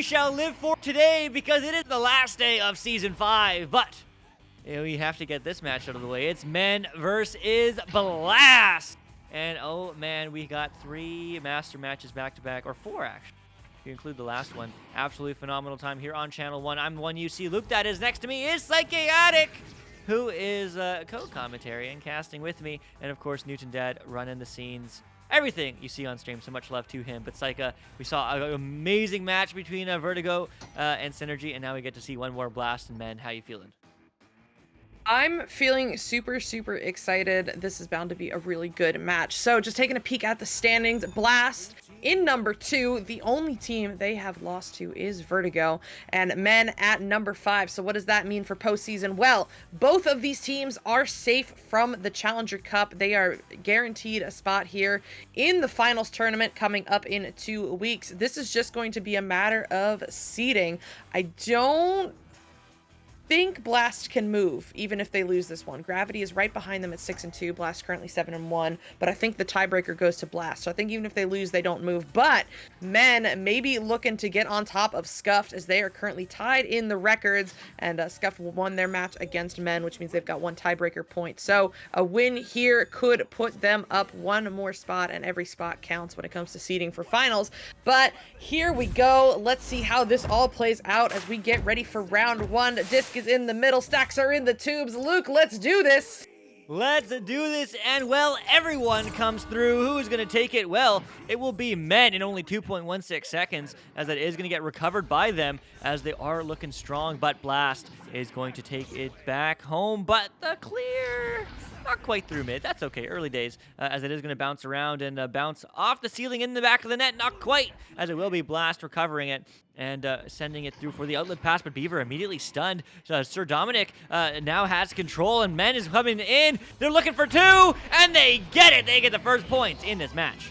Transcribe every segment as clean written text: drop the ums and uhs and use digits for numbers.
we shall live for today because it is the last day of Season 5. But we have to get this match out of the way. It's men versus Blast. And oh man, we got 3 master matches back-to-back, or 4 actually. If you include the last one. Absolutely phenomenal time here on Channel 1. I'm the one you see. Luke, that is next to me, is Psychaotic, who is co-commentary and casting with me. And of course, Newton Dad running the scenes. Everything you see on stream, so much love to him. But Psycha, we saw an amazing match between Vertigo and Synergy, and now we get to see one more Blast and men. How you feeling? I'm feeling super, super excited. This is bound to be a really good match. So just taking a peek at the standings, Blast in number 2. The only team they have lost to is Vertigo, and men at number 5. So what does that mean for postseason? Well, both of these teams are safe from the Challenger Cup. They are guaranteed a spot here in the finals tournament coming up in 2 weeks. This is just going to be a matter of seeding. I don't think Blast can move even if they lose this one. Gravity is right behind them at 6-2. Blast currently 7-1, but I think the tiebreaker goes to Blast. So I think even if they lose, they don't move. But men maybe looking to get on top of Scuffed, as they are currently tied in the records, and Scuffed won their match against men, which means they've got 1 tiebreaker point. So a win here could put them up 1 more spot, and every spot counts when it comes to seeding for finals. But here we go. Let's see how this all plays out as we get ready for round 1. Disc is in the middle, stacks are in the tubes. Luke, let's do this. Let's do this, and well, everyone comes through. Who is going to take it? Well, it will be men in only 2.16 seconds, as it is going to get recovered by them, as they are looking strong. But Blast is going to take it back home, but the clear, not quite through mid. That's okay, early days, as it is going to bounce around and bounce off the ceiling in the back of the net. Not quite, as it will be Blast recovering it and sending it through for the outlet pass, but Beaver immediately stunned. Sir Dominic now has control, and men is coming in. They're looking for 2, and they get it. They get the first points in this match.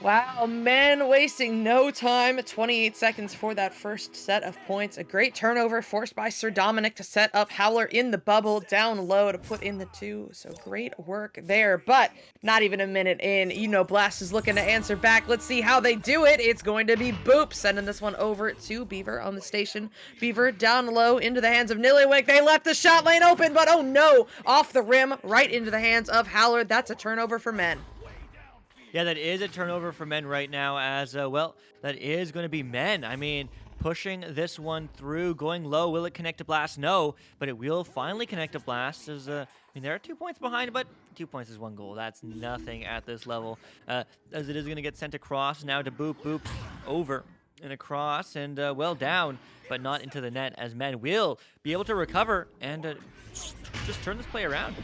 Wow, men wasting no time. 28 seconds for that first set of points. A great turnover forced by Sir Dominic to set up Howler in the bubble down low to put in the 2. So great work there, but not even a minute in. You know Blast is looking to answer back. Let's see how they do it. It's going to be Boop sending this one over to Beaver on the station. Beaver down low into the hands of Nillywick. They left the shot lane open, but oh no, off the rim, right into the hands of Howler. That's a turnover for men. Yeah, that is a turnover for men right now, as, well, that is going to be men. I mean, pushing this one through, going low. Will it connect to Blast? No, but it will finally connect to Blast. As, I mean, there are 2 points behind, but 2 points is 1 goal. That's nothing at this level, as it is going to get sent across now to Boop. Boop over and across, and, well, down, but not into the net, as men will be able to recover and just turn this play around.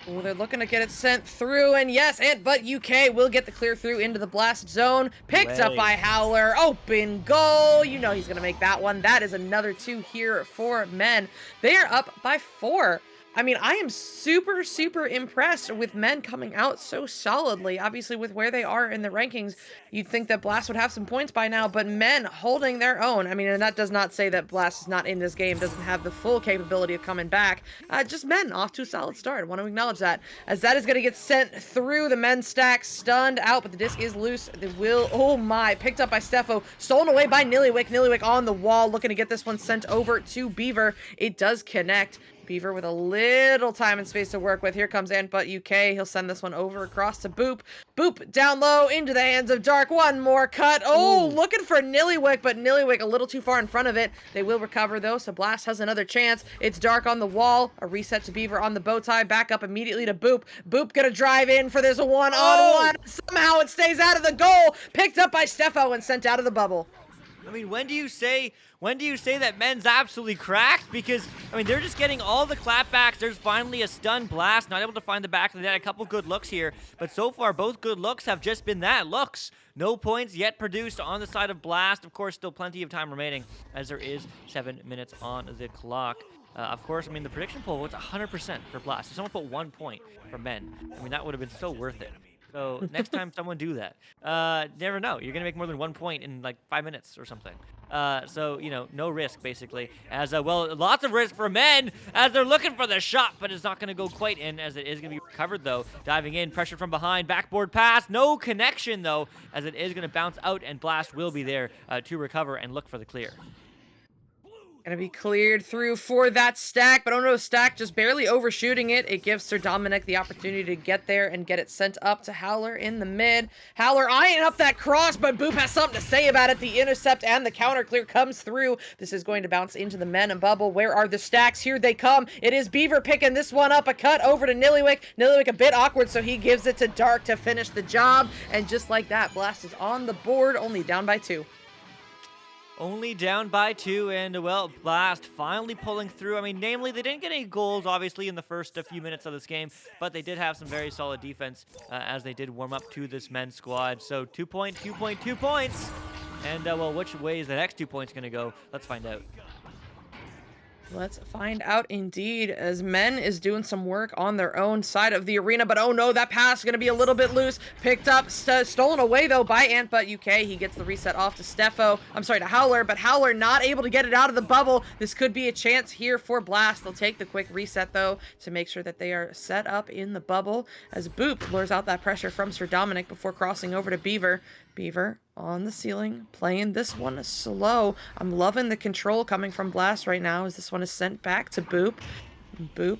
Oh, they're looking to get it sent through, and yes, but UK will get the clear through into the Blast zone. Picked up by Howler. Open goal. You know he's going to make that one. That is another 2 here for men. They are up by 4. I mean, I am super, super impressed with men coming out so solidly. Obviously, with where they are in the rankings, you'd think that Blast would have some points by now, but men holding their own. I mean, and that does not say that Blast is not in this game, doesn't have the full capability of coming back. Just men off to a solid start. I want to acknowledge that, as that is going to get sent through the men's stack, stunned out, but the disc is loose. They will, oh my, picked up by Steffo, stolen away by Nillywick. Nillywick on the wall, looking to get this one sent over to Beaver. It does connect. Beaver with a little time and space to work with. Here comes but UK. He'll send this one over across to Boop. Boop down low into the hands of Dark. One more cut. Oh, looking for Nillywick, but Nillywick a little too far in front of it. They will recover though, so Blast has another chance. It's Dark on the wall. A reset to Beaver on the bow tie. Back up immediately to Boop. Boop gonna drive in for this one-on-one. Somehow it stays out of the goal. Picked up by Steffo and sent out of the bubble. I mean, when do you say that men's absolutely cracked? Because, I mean, they're just getting all the clapbacks. There's finally a stun Blast, not able to find the back of the net. A couple good looks here, but so far, both good looks have just been that, looks. No points yet produced on the side of Blast. Of course, still plenty of time remaining, as there is 7 minutes on the clock. Of course, I mean, the prediction poll was 100% for Blast. If someone put 1 point for men, I mean, that would have been so worth it. So next time someone do that, never know. You're gonna make more than 1 point in like 5 minutes or something. So no risk basically. As well, lots of risk for men as they're looking for the shot, but it's not gonna go quite in as it is gonna be recovered though. Diving in, pressure from behind, backboard pass, no connection though, as it is gonna bounce out and Blast will be there to recover and look for the clear. Gonna be cleared through for that stack, but oh no, stack just barely overshooting it. It gives Sir Dominic the opportunity to get there and get it sent up to Howler in the mid. Howler eyeing up that cross, but Boop has something to say about it. The intercept and the counter clear comes through. This is going to bounce into the men and bubble. Where are the stacks? Here they come. It is Beaver picking this one up. A cut over to Nillywick. Nillywick a bit awkward, so he gives it to Dark to finish the job. And just like that, Blast is on the board, only down by 2. Only down by 2, and well, Blast finally pulling through. I mean, namely, they didn't get any goals, obviously, in the first few minutes of this game, but they did have some very solid defense as they did warm up to this men's squad. So 2 point, 2 point, 2 points. And well, which way is the next 2 points going to go? Let's find out. Let's find out indeed, as Men is doing some work on their own side of the arena, but oh no, that pass is going to be a little bit loose. Picked up, stolen away though by Antbutt UK. He gets the reset off to to Howler, but Howler not able to get it out of the bubble. This could be a chance here for Blast. They'll take the quick reset though to make sure that they are set up in the bubble, as Boop lures out that pressure from Sir Dominic before crossing over to Beaver. Beaver on the ceiling, playing this one slow. I'm loving the control coming from Blast right now as this one is sent back to Boop. Boop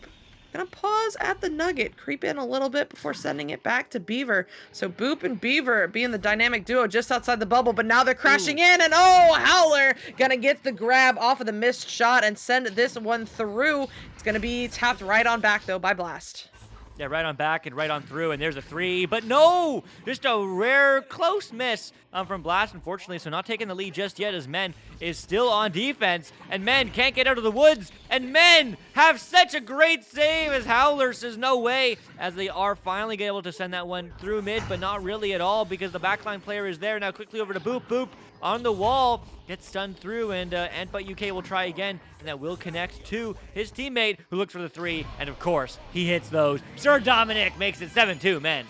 gonna pause at the nugget, creep in a little bit before sending it back to Beaver. So Boop and Beaver being the dynamic duo just outside the bubble, but now they're crashing in, and oh, Howler gonna get the grab off of the missed shot and send this one through. It's gonna be tapped right on back though by Blast. Yeah, right on back and right on through, and there's a 3, but no! Just a rare close miss from Blast, unfortunately, so not taking the lead just yet as Men is still on defense, and Men can't get out of the woods, and Men have such a great save as Howler says no way, as they are finally able to send that one through mid, but not really at all because the backline player is there. Now quickly over to Boop. Boop on the wall, gets stunned through, and Antbutt UK will try again, and that will connect to his teammate, who looks for the 3, and of course, he hits those. Sir Dominic makes it 7-2, Men.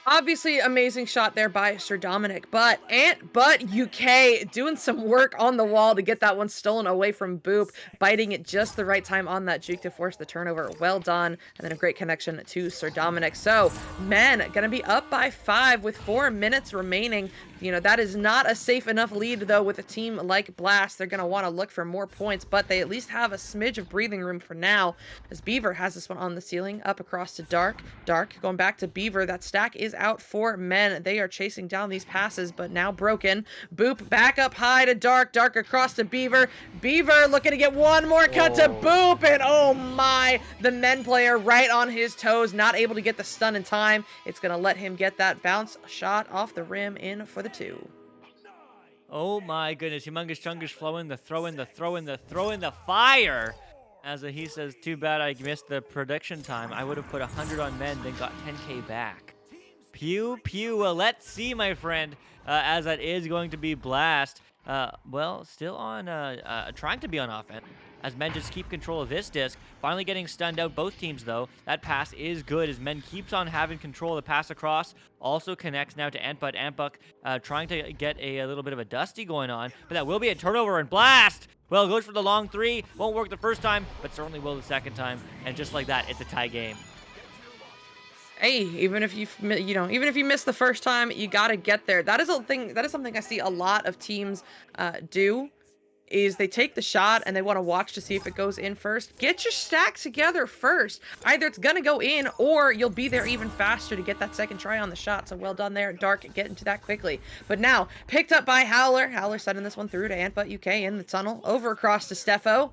Obviously, amazing shot there by Sir Dominic, but Antbutt UK doing some work on the wall to get that one stolen away from Boop, biting it just the right time on that juke to force the turnover. Well done, and then a great connection to Sir Dominic. So, Men gonna be up by 5 with 4 minutes remaining. You know, that is not a safe enough lead, though, with a team like Blast. They're going to want to look for more points, but they at least have a smidge of breathing room for now, as Beaver has this one on the ceiling, up across to Dark. Dark going back to Beaver. That stack is out for Men. They are chasing down these passes, but now broken. Boop back up high to Dark. Dark across to Beaver. Beaver looking to get one more cut to Boop, and oh my, the Men player right on his toes, not able to get the stun in time. It's going to let him get that bounce shot off the rim in for the 2. Oh my goodness, Humongous Chungus flowing, the throw in, the fire. As he says, too bad I missed the prediction time. I would have put 100 on Men, then got 10K back. Pew, pew. Well, let's see, my friend, as that is going to be Blast. Well, still on, trying to be on offense, as Men just keep control of this disc. Finally getting stunned out, both teams, though. That pass is good as Men keeps on having control of the pass across. Also connects now to Antbutt. Antbutt trying to get a little bit of a dusty going on, but that will be a turnover, and Blast, well, goes for the long 3. Won't work the first time, but certainly will the second time. And just like that, it's a tie game. Hey, even if you miss the first time, you got to get there. That is something I see a lot of teams do. Is they take the shot and they want to watch to see if it goes in first. Get your stack together first. Either it's gonna go in or you'll be there even faster to get that second try on the shot. So well done there, Dark, getting to that quickly. But now, picked up by Howler. Howler sending this one through to Antbutt UK in the tunnel. Over across to Steffo.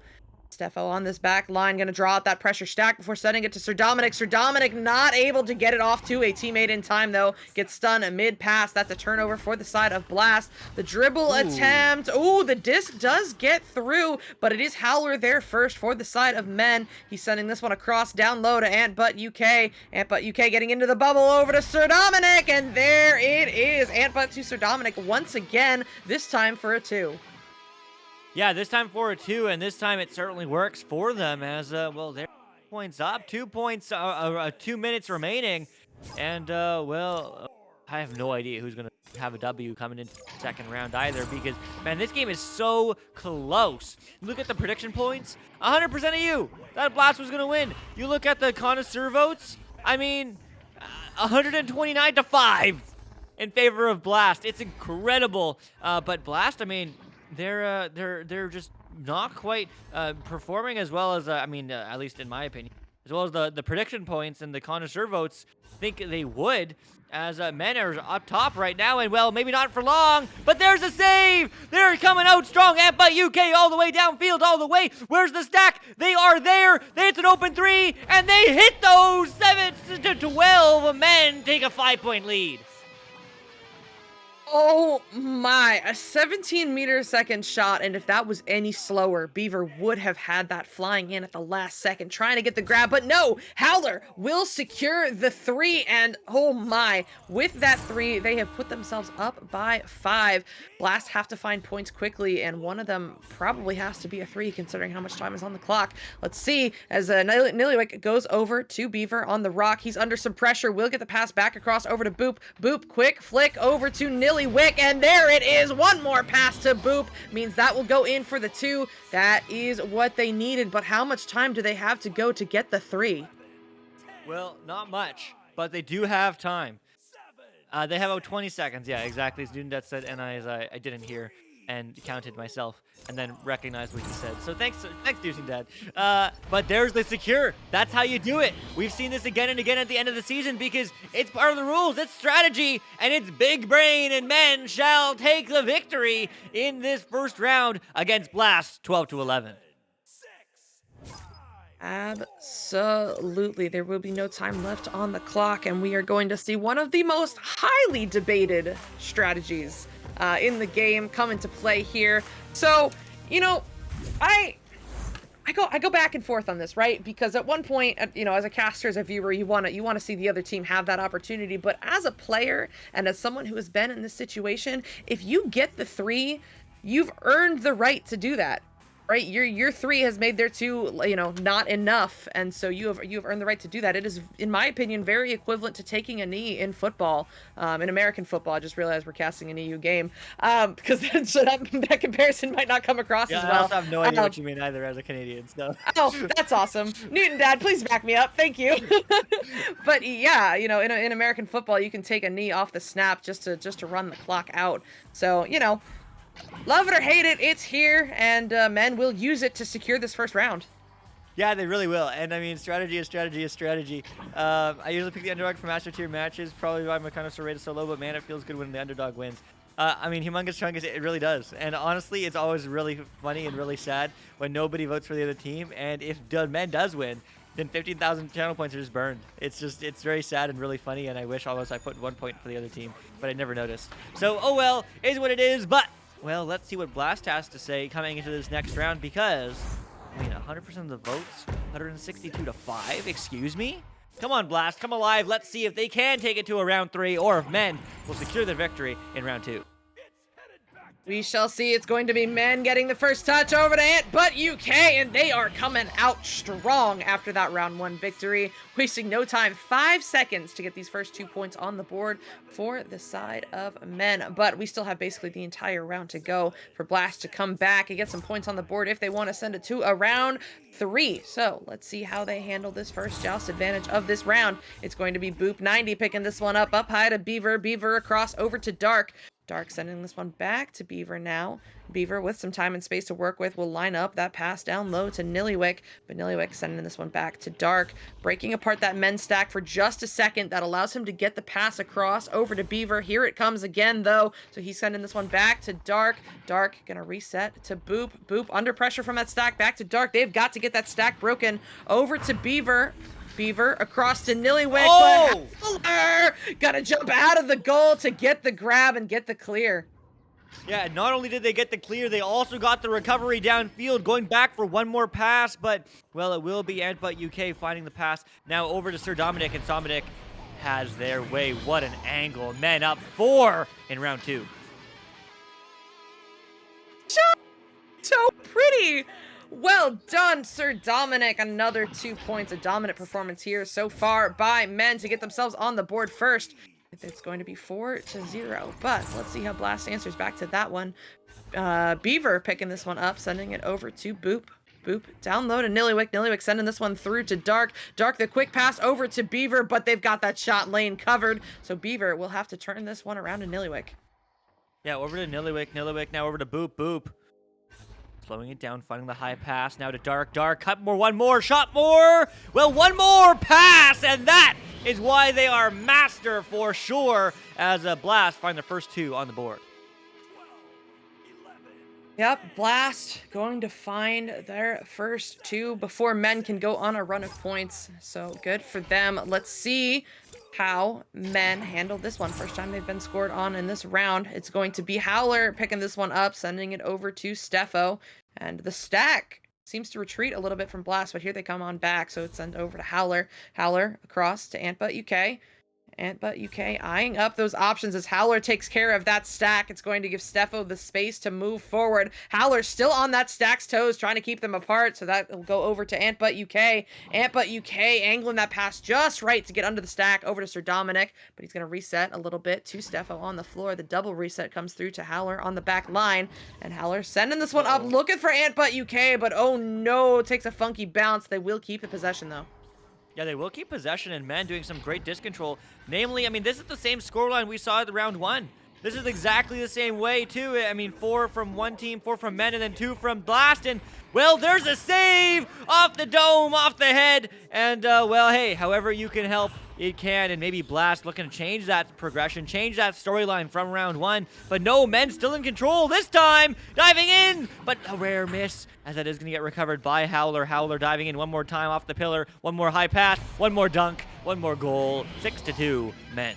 Steffo on this back line, going to draw out that pressure stack before sending it to Sir Dominic. Sir Dominic not able to get it off to a teammate in time, though. Gets stunned mid-pass. That's a turnover for the side of Blast. The dribble attempt. Ooh, the disc does get through, but it is Howler there first for the side of Men. He's sending this one across down low to Antbutt UK. Antbutt UK getting into the bubble over to Sir Dominic, and there it is. Antbutt to Sir Dominic once again, this time for a 2. Yeah, this time for a 2, and this time it certainly works for them as, well, they're points up. 2 points, 2 minutes remaining. And, well, I have no idea who's going to have a W coming into the second round either because, man, this game is so close. Look at the prediction points. 100% of you. That Blast was going to win. You look at the connoisseur votes. I mean, 129 to 5 in favor of Blast. It's incredible. But Blast, I mean, they're just not quite performing as well as, I mean, at least in my opinion, as well as the prediction points and the connoisseur votes think they would, as men are up top right now, and well, maybe not for long, but there's a save! They're coming out strong, but UK all the way downfield, all the way. Where's the stack? They are there. It's an open three, and they hit those 7 to 12. Men take a 5-point lead. Oh my, a 17-meter-a-second shot, and if that was any slower, Beaver would have had that flying in at the last second, trying to get the grab, but no, Howler will secure the 3, and oh my, with that 3, they have put themselves up by 5. Blast have to find points quickly, and one of them probably has to be a 3, considering how much time is on the clock. Let's see, as Nillywick goes over to Beaver on the rock, he's under some pressure, will get the pass back across over to Boop. Boop, quick flick over to Nillywick, and there it is. One more pass to Boop means that will go in for the 2. That is what they needed, but how much time do they have to go to get the 3? Well, not much, but they do have time. They have about 20 seconds. Yeah, exactly. Student that said I didn't hear and counted myself and then recognized what he said. So thanks, Deucing Dad. But there's the secure. That's how you do it. We've seen this again and again at the end of the season because it's part of the rules. It's strategy, and it's big brain, and men shall take the victory in this first round against Blast, 12 to 11. Absolutely. There will be no time left on the clock, and we are going to see one of the most highly debated strategies in the game come into play here. So, you know, I go back and forth on this, right? Because at one point, you know, as a caster, as a viewer, you want to see the other team have that opportunity. But as a player and as someone who has been in this situation, if you get the 3, you've earned the right to do that. Right, your 3 has made their 2, you know, not enough, and so you have earned the right to do that. It is, in my opinion, very equivalent to taking a knee in football, in American football. I just realized we're casting an EU game, because that comparison might not come across as well. I also have no idea what you mean either as a Canadian. So. Oh, that's awesome, Newton Dad. Please back me up. Thank you. But yeah, you know, in American football, you can take a knee off the snap just to run the clock out. So you know. Love it or hate it, it's here, and men will use it to secure this first round. Yeah, they really will. And I mean, strategy is strategy is strategy. I usually pick the underdog for Master Tier matches, probably why my connoisseur rate is so low, but man, it feels good when the underdog wins. I mean, Humongous Chungus, it really does. And honestly, it's always really funny and really sad when nobody votes for the other team. And if men does win, then 15,000 channel points are just burned. It's very sad and really funny, and I wish almost I put 1 point for the other team, but I never noticed. So, oh well, is what it is, but... Well, let's see what Blast has to say coming into this next round because, I mean, 100% of the votes, 162 to 5, excuse me? Come on, Blast, come alive. Let's see if they can take it to a round 3 or if men will secure the victory in round 2. We shall see. It's going to be men getting the first touch over to Ant, but UK, and they are coming out strong after that round 1 victory. Wasting no time, 5 seconds to get these first 2 points on the board for the side of men. But we still have basically the entire round to go for Blast to come back and get some points on the board if they want to send it to a round 3. So let's see how they handle this first joust advantage of this round. It's going to be Boop 90 picking this one up high to Beaver. Beaver across over to Dark. Dark sending this one back to Beaver now. Beaver, with some time and space to work with, will line up that pass down low to Nillywick, but Nillywick sending this one back to Dark, breaking apart that men stack for just a second. That allows him to get the pass across over to Beaver. Here it comes again, though, so he's sending this one back to Dark. Dark gonna reset to Boop. Boop under pressure from that stack, back to Dark. They've got to get that stack broken. Over to Beaver. Beaver across to Nillywick. Oh! Gotta jump out of the goal to get the grab and get the clear. Yeah, not only did they get the clear, they also got the recovery downfield, going back for one more pass, but, well, it will be Antbutt UK finding the pass. Now over to Sir Dominic, and Dominic has their way. What an angle. Men up 4 in round 2. So pretty. Well done, Sir Dominic. Another 2 points. A dominant performance here so far by men to get themselves on the board first. It's going to be 4-0, but let's see how Blast answers back to that one. Beaver picking this one up, sending it over to Boop. Boop, down low to Nillywick. Nillywick sending this one through to Dark. Dark, the quick pass over to Beaver, but they've got that shot lane covered. So Beaver will have to turn this one around to Nillywick. Yeah, over to Nillywick. Nillywick now over to Boop. Boop. Slowing it down, finding the high pass. Now to Dark. Dark, cut more, one more, shot more. Well, one more pass, and that is why they are master for sure as a Blast find their first 2 on the board. Yep, Blast going to find their first 2 before men can go on a run of points. So good for them. Let's see how men handle this one. First time they've been scored on in this round. It's going to be Howler picking this one up, sending it over to Steffo. And the stack seems to retreat a little bit from Blast, but here they come on back. So it's sent over to Howler. Howler across to Antbutt UK. Antbutt UK eyeing up those options as Howler takes care of that stack. It's going to give Steffo the space to move forward. Howler still on that stack's toes, trying to keep them apart, so that will go over to Antbutt UK. Antbutt UK angling that pass just right to get under the stack over to Sir Dominic, but he's going to reset a little bit to Steffo on the floor. The double reset comes through to Howler on the back line, and Howler sending this one up, looking for Antbutt UK, but oh no, takes a funky bounce. They will keep the possession though. Yeah, they will keep possession, and men doing some great disc control. Namely, I mean, this is the same scoreline we saw at the round 1. This is exactly the same way, too. I mean, 4 from one team, 4 from men, and then 2 from Blast. And, well, there's a save off the dome, off the head. And, well, hey, however you can help, it can. And maybe Blast looking to change that progression, change that storyline from round 1. But no, men still in control this time. Diving in, but a rare miss, as that is going to get recovered by Howler. Howler diving in one more time off the pillar. One more high pass, one more dunk, one more goal. 6-2, men.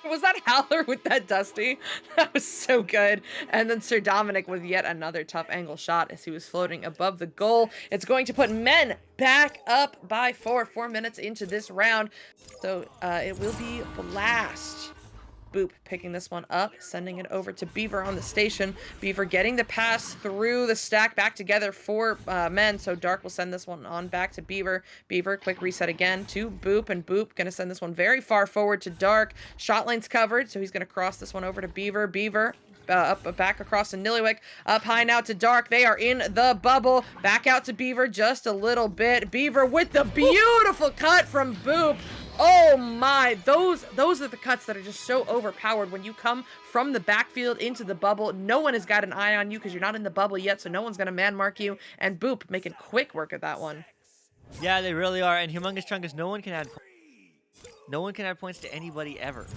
Was that Howler with that Dusty? That was so good. And then Sir Dominic with yet another tough angle shot as he was floating above the goal. It's going to put men back up by 4 minutes into this round. So it will be Blast. Boop picking this one up, sending it over to Beaver on the station. Beaver getting the pass through the stack back together for men. So Dark will send this one on back to Beaver. Beaver, quick reset again to Boop, and Boop going to send this one very far forward to Dark. Shot lane's covered, so he's going to cross this one over to Beaver. Beaver back across to Nillywick. Up high now to Dark. They are in the bubble. Back out to Beaver just a little bit. Beaver with the beautiful cut from Boop. Oh my, those are the cuts that are just so overpowered when you come from the backfield into the bubble. No one has got an eye on you because you're not in the bubble yet, so no one's going to man mark you. And Boop making quick work of that one. Yeah, they really are. And Humongous Chungus, no one can add points to anybody ever.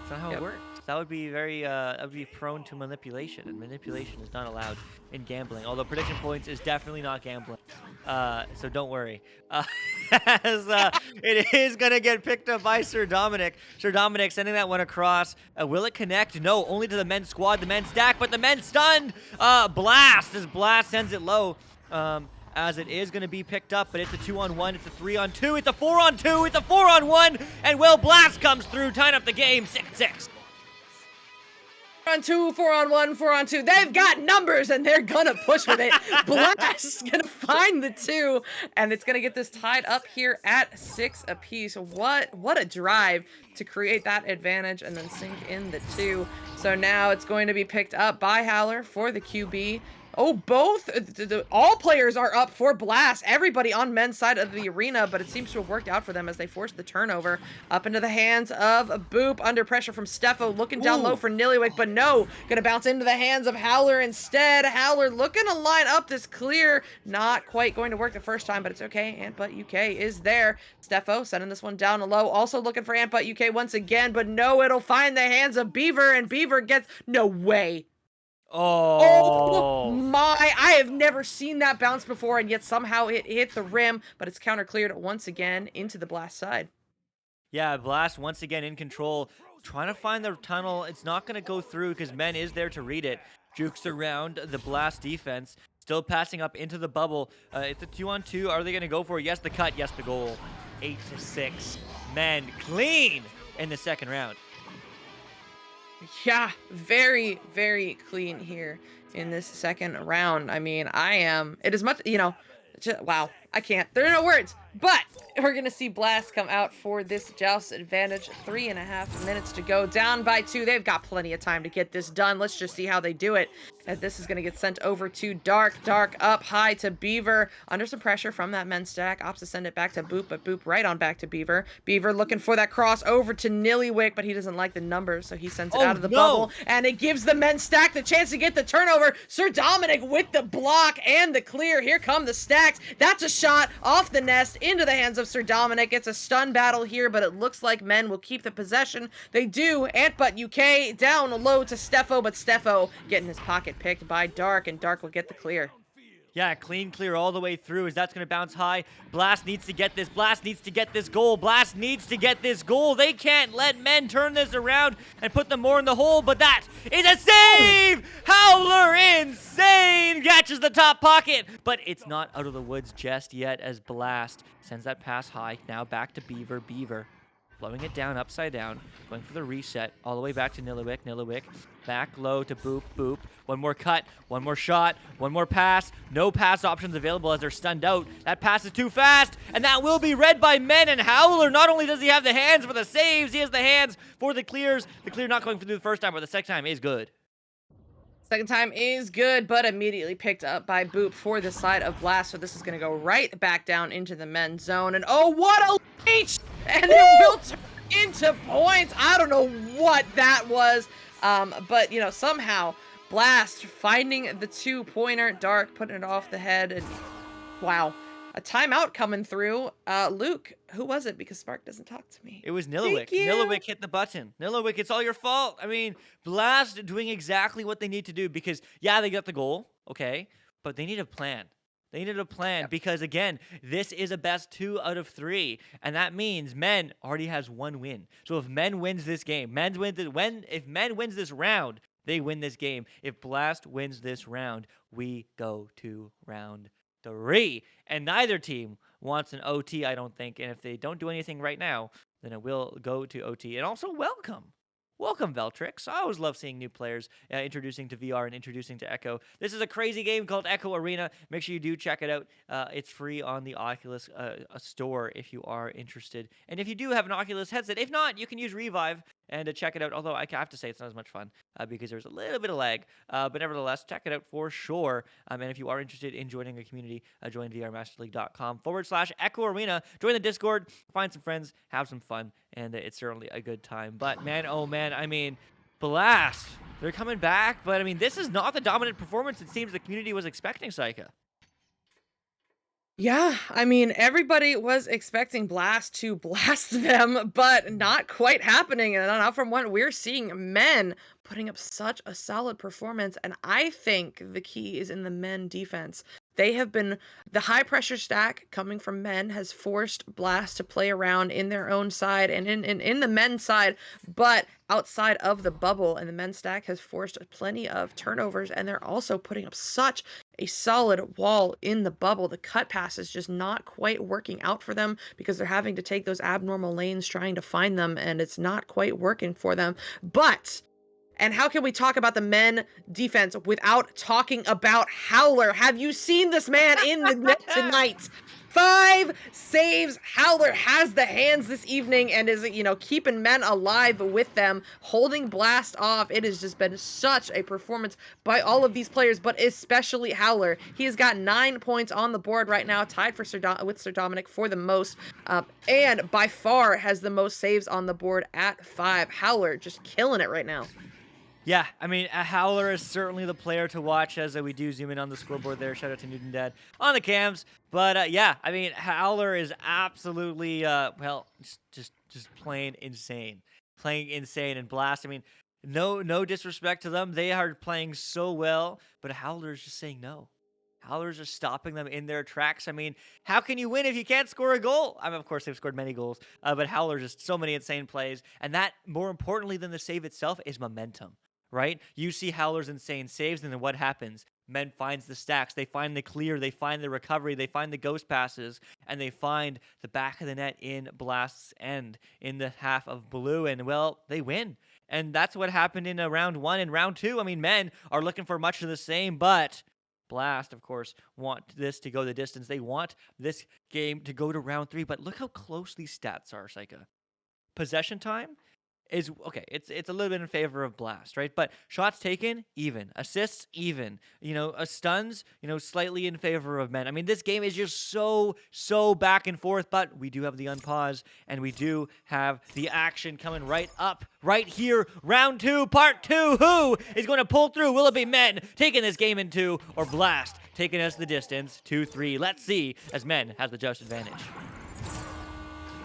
That's not how it works. That would be very, that would be prone to manipulation, and manipulation is not allowed in gambling. Although prediction points is definitely not gambling, so don't worry. It is gonna get picked up by Sir Dominic. Sir Dominic sending that one across. Will it connect? No, only to the men's squad, the men's stack, but the men's stunned. Blast as Blast sends it low. As it is going to be picked up, but it's a 2-on-1, it's a 3-on-2, it's a 4-on-2, it's a 4-on-1, and Will Blast comes through, tying up the game, 6-6. 4-on-2, 4-on-1, 4-on-2. They've got numbers, and they're gonna push with it. Blast is gonna find the 2, and it's gonna get this tied up here at 6 apiece. What a drive to create that advantage and then sink in the 2. So now it's going to be picked up by Howler for the QB. Oh, all players are up for Blast. Everybody on men's side of the arena, but it seems to have worked out for them as they force the turnover up into the hands of Boop. Under pressure from Steffo, looking down low for Nillywick, but no, gonna bounce into the hands of Howler instead. Howler looking to line up this clear. Not quite going to work the first time, but it's okay. Antbutt UK is there. Steffo sending this one down low, also looking for Antbutt UK once again, but no, it'll find the hands of Beaver, and Beaver gets no way. Oh my, I have never seen that bounce before, and yet somehow it hit the rim, but it's counter cleared once again into the Blast side. Yeah, Blast once again in control, trying to find the tunnel. It's not going to go through because Men is there to read it. Jukes around the Blast defense, still passing up into the bubble. It's a 2-on-2. Are they going to go for it? Yes, the cut. Yes, the goal. 8-6. Men clean in the second round. Yeah, very, very clean here in this second round. I mean, I am. It is much, wow, I can't. There are no words. But we're going to see Blast come out for this joust advantage. 3.5 minutes to go. Down by 2. They've got plenty of time to get this done. Let's just see how they do it. And this is going to get sent over to Dark. Dark up high to Beaver. Under some pressure from that men stack. Opts to send it back to Boop, but Boop right on back to Beaver. Beaver looking for that cross over to Nillywick, but he doesn't like the numbers, so he sends it out of the bubble. And it gives the men stack the chance to get the turnover. Sir Dominic with the block and the clear. Here come the stacks. That's a shot off the nest into the hands of Sir Dominic. It's a stun battle here, but it looks like men will keep the possession. They do. Ant-Butt UK down low to Steffo, but Steffo getting his pocket picked by Dark, and Dark will get the clear. Yeah, clean clear all the way through as that's going to bounce high. Blast needs to get this. Blast needs to get this goal. Blast needs to get this goal. They can't let men turn this around and put them more in the hole, but that is a save! Howler insane! Catches the top pocket, but it's not out of the woods just yet as Blast sends that pass high. Now back to Beaver. Beaver blowing it down, upside down, going for the reset, all the way back to Nillywick. Nillywick, back low to Boop. Boop, one more cut, one more shot, one more pass. No pass options available as they're stunned out. That pass is too fast, and that will be read by men, and Howler, not only does he have the hands for the saves, he has the hands for the clears. The clear not going through the first time, but the second time is good. Second time is good, but immediately picked up by Boop for the side of Blast. So this is going to go right back down into the men's zone. And oh, what a leech! And it will turn into points. I don't know what that was. But, somehow Blast finding the 2-pointer. Dark putting it off the head. And wow. A timeout coming through. Luke, who was it? Because Spark doesn't talk to me. It was Nillywick. Nillywick hit the button. Nillywick, it's all your fault. I mean, Blast doing exactly what they need to do because, yeah, they got the goal, okay, but they need a plan. They needed a plan because, again, this is a best 2 out of 3, and that means men already has 1 win. So if men wins this game, if men wins this round, they win this game. If Blast wins this round, we go to round 3, and neither team wants an OT, I don't think, and if they don't do anything right now, then it will go to OT. And also welcome Veltrix. I always love seeing new players introducing to VR and introducing to Echo. This is a crazy game called Echo Arena. Make sure you do check it out. It's free on the Oculus store if you are interested. And if you do have an Oculus headset, if not, you can use Revive and check it out. Although I have to say it's not as much fun because there's a little bit of lag. But nevertheless, check it out for sure. And if you are interested in joining a community, join vrmasterleague.com/Echo Arena. Join the Discord, find some friends, have some fun, and it's certainly a good time. But man, oh man, I mean, Blast, they're coming back. But I mean, this is not the dominant performance it seems the community was expecting, Psycha. Yeah, I mean, everybody was expecting Blast to blast them, but not quite happening. And not from what we're seeing, men putting up such a solid performance. And I think the key is in the men defense. They have been, the high pressure stack coming from men has forced Blast to play around in their own side and in the men's side, but outside of the bubble. And the men's stack has forced plenty of turnovers, and they're also putting up such a solid wall in the bubble. The cut pass is just not quite working out for them because they're having to take those abnormal lanes trying to find them, and it's not quite working for them. But and how can we talk about the men defense without talking about Howler? Have you seen this man in the net tonight? 5 saves. Howler has the hands this evening and is, keeping men alive with them, holding Blast off. It has just been such a performance by all of these players, but especially Howler. He has got 9 points on the board right now, tied with Sir Dominic for the most, and by far has the most saves on the board at 5. Howler just killing it right now. Yeah, I mean, Howler is certainly the player to watch as we do zoom in on the scoreboard there. Shout out to Newton Dad on the cams. But yeah, I mean, Howler is absolutely, just plain insane. Playing insane. And Blast, I mean, no disrespect to them. They are playing so well, but Howler is just saying no. Howler's just stopping them in their tracks. I mean, how can you win if you can't score a goal? I mean, of course, they've scored many goals, but Howler just so many insane plays. And that, more importantly than the save itself, is momentum. Right? You see Howler's insane saves, and then what happens? Men finds the stacks, they find the clear, they find the recovery, they find the ghost passes, and they find the back of the net in Blast's end in the half of blue, and well, they win. And that's what happened in round 1 and round 2. I mean, men are looking for much of the same, but Blast, of course, want this to go the distance. They want this game to go to round 3, but look how close these stats are, Psycha. Possession time is okay. It's a little bit in favor of Blast, right? But shots taken, even. Assists, even. Stuns, slightly in favor of men. I mean, this game is just so back and forth, but we do have the unpause, and we do have the action coming right up, right here. Round 2, part 2. Who is going to pull through? Will it be men taking this game in 2, or Blast taking us the distance 2-3? Let's see, as men has the just advantage.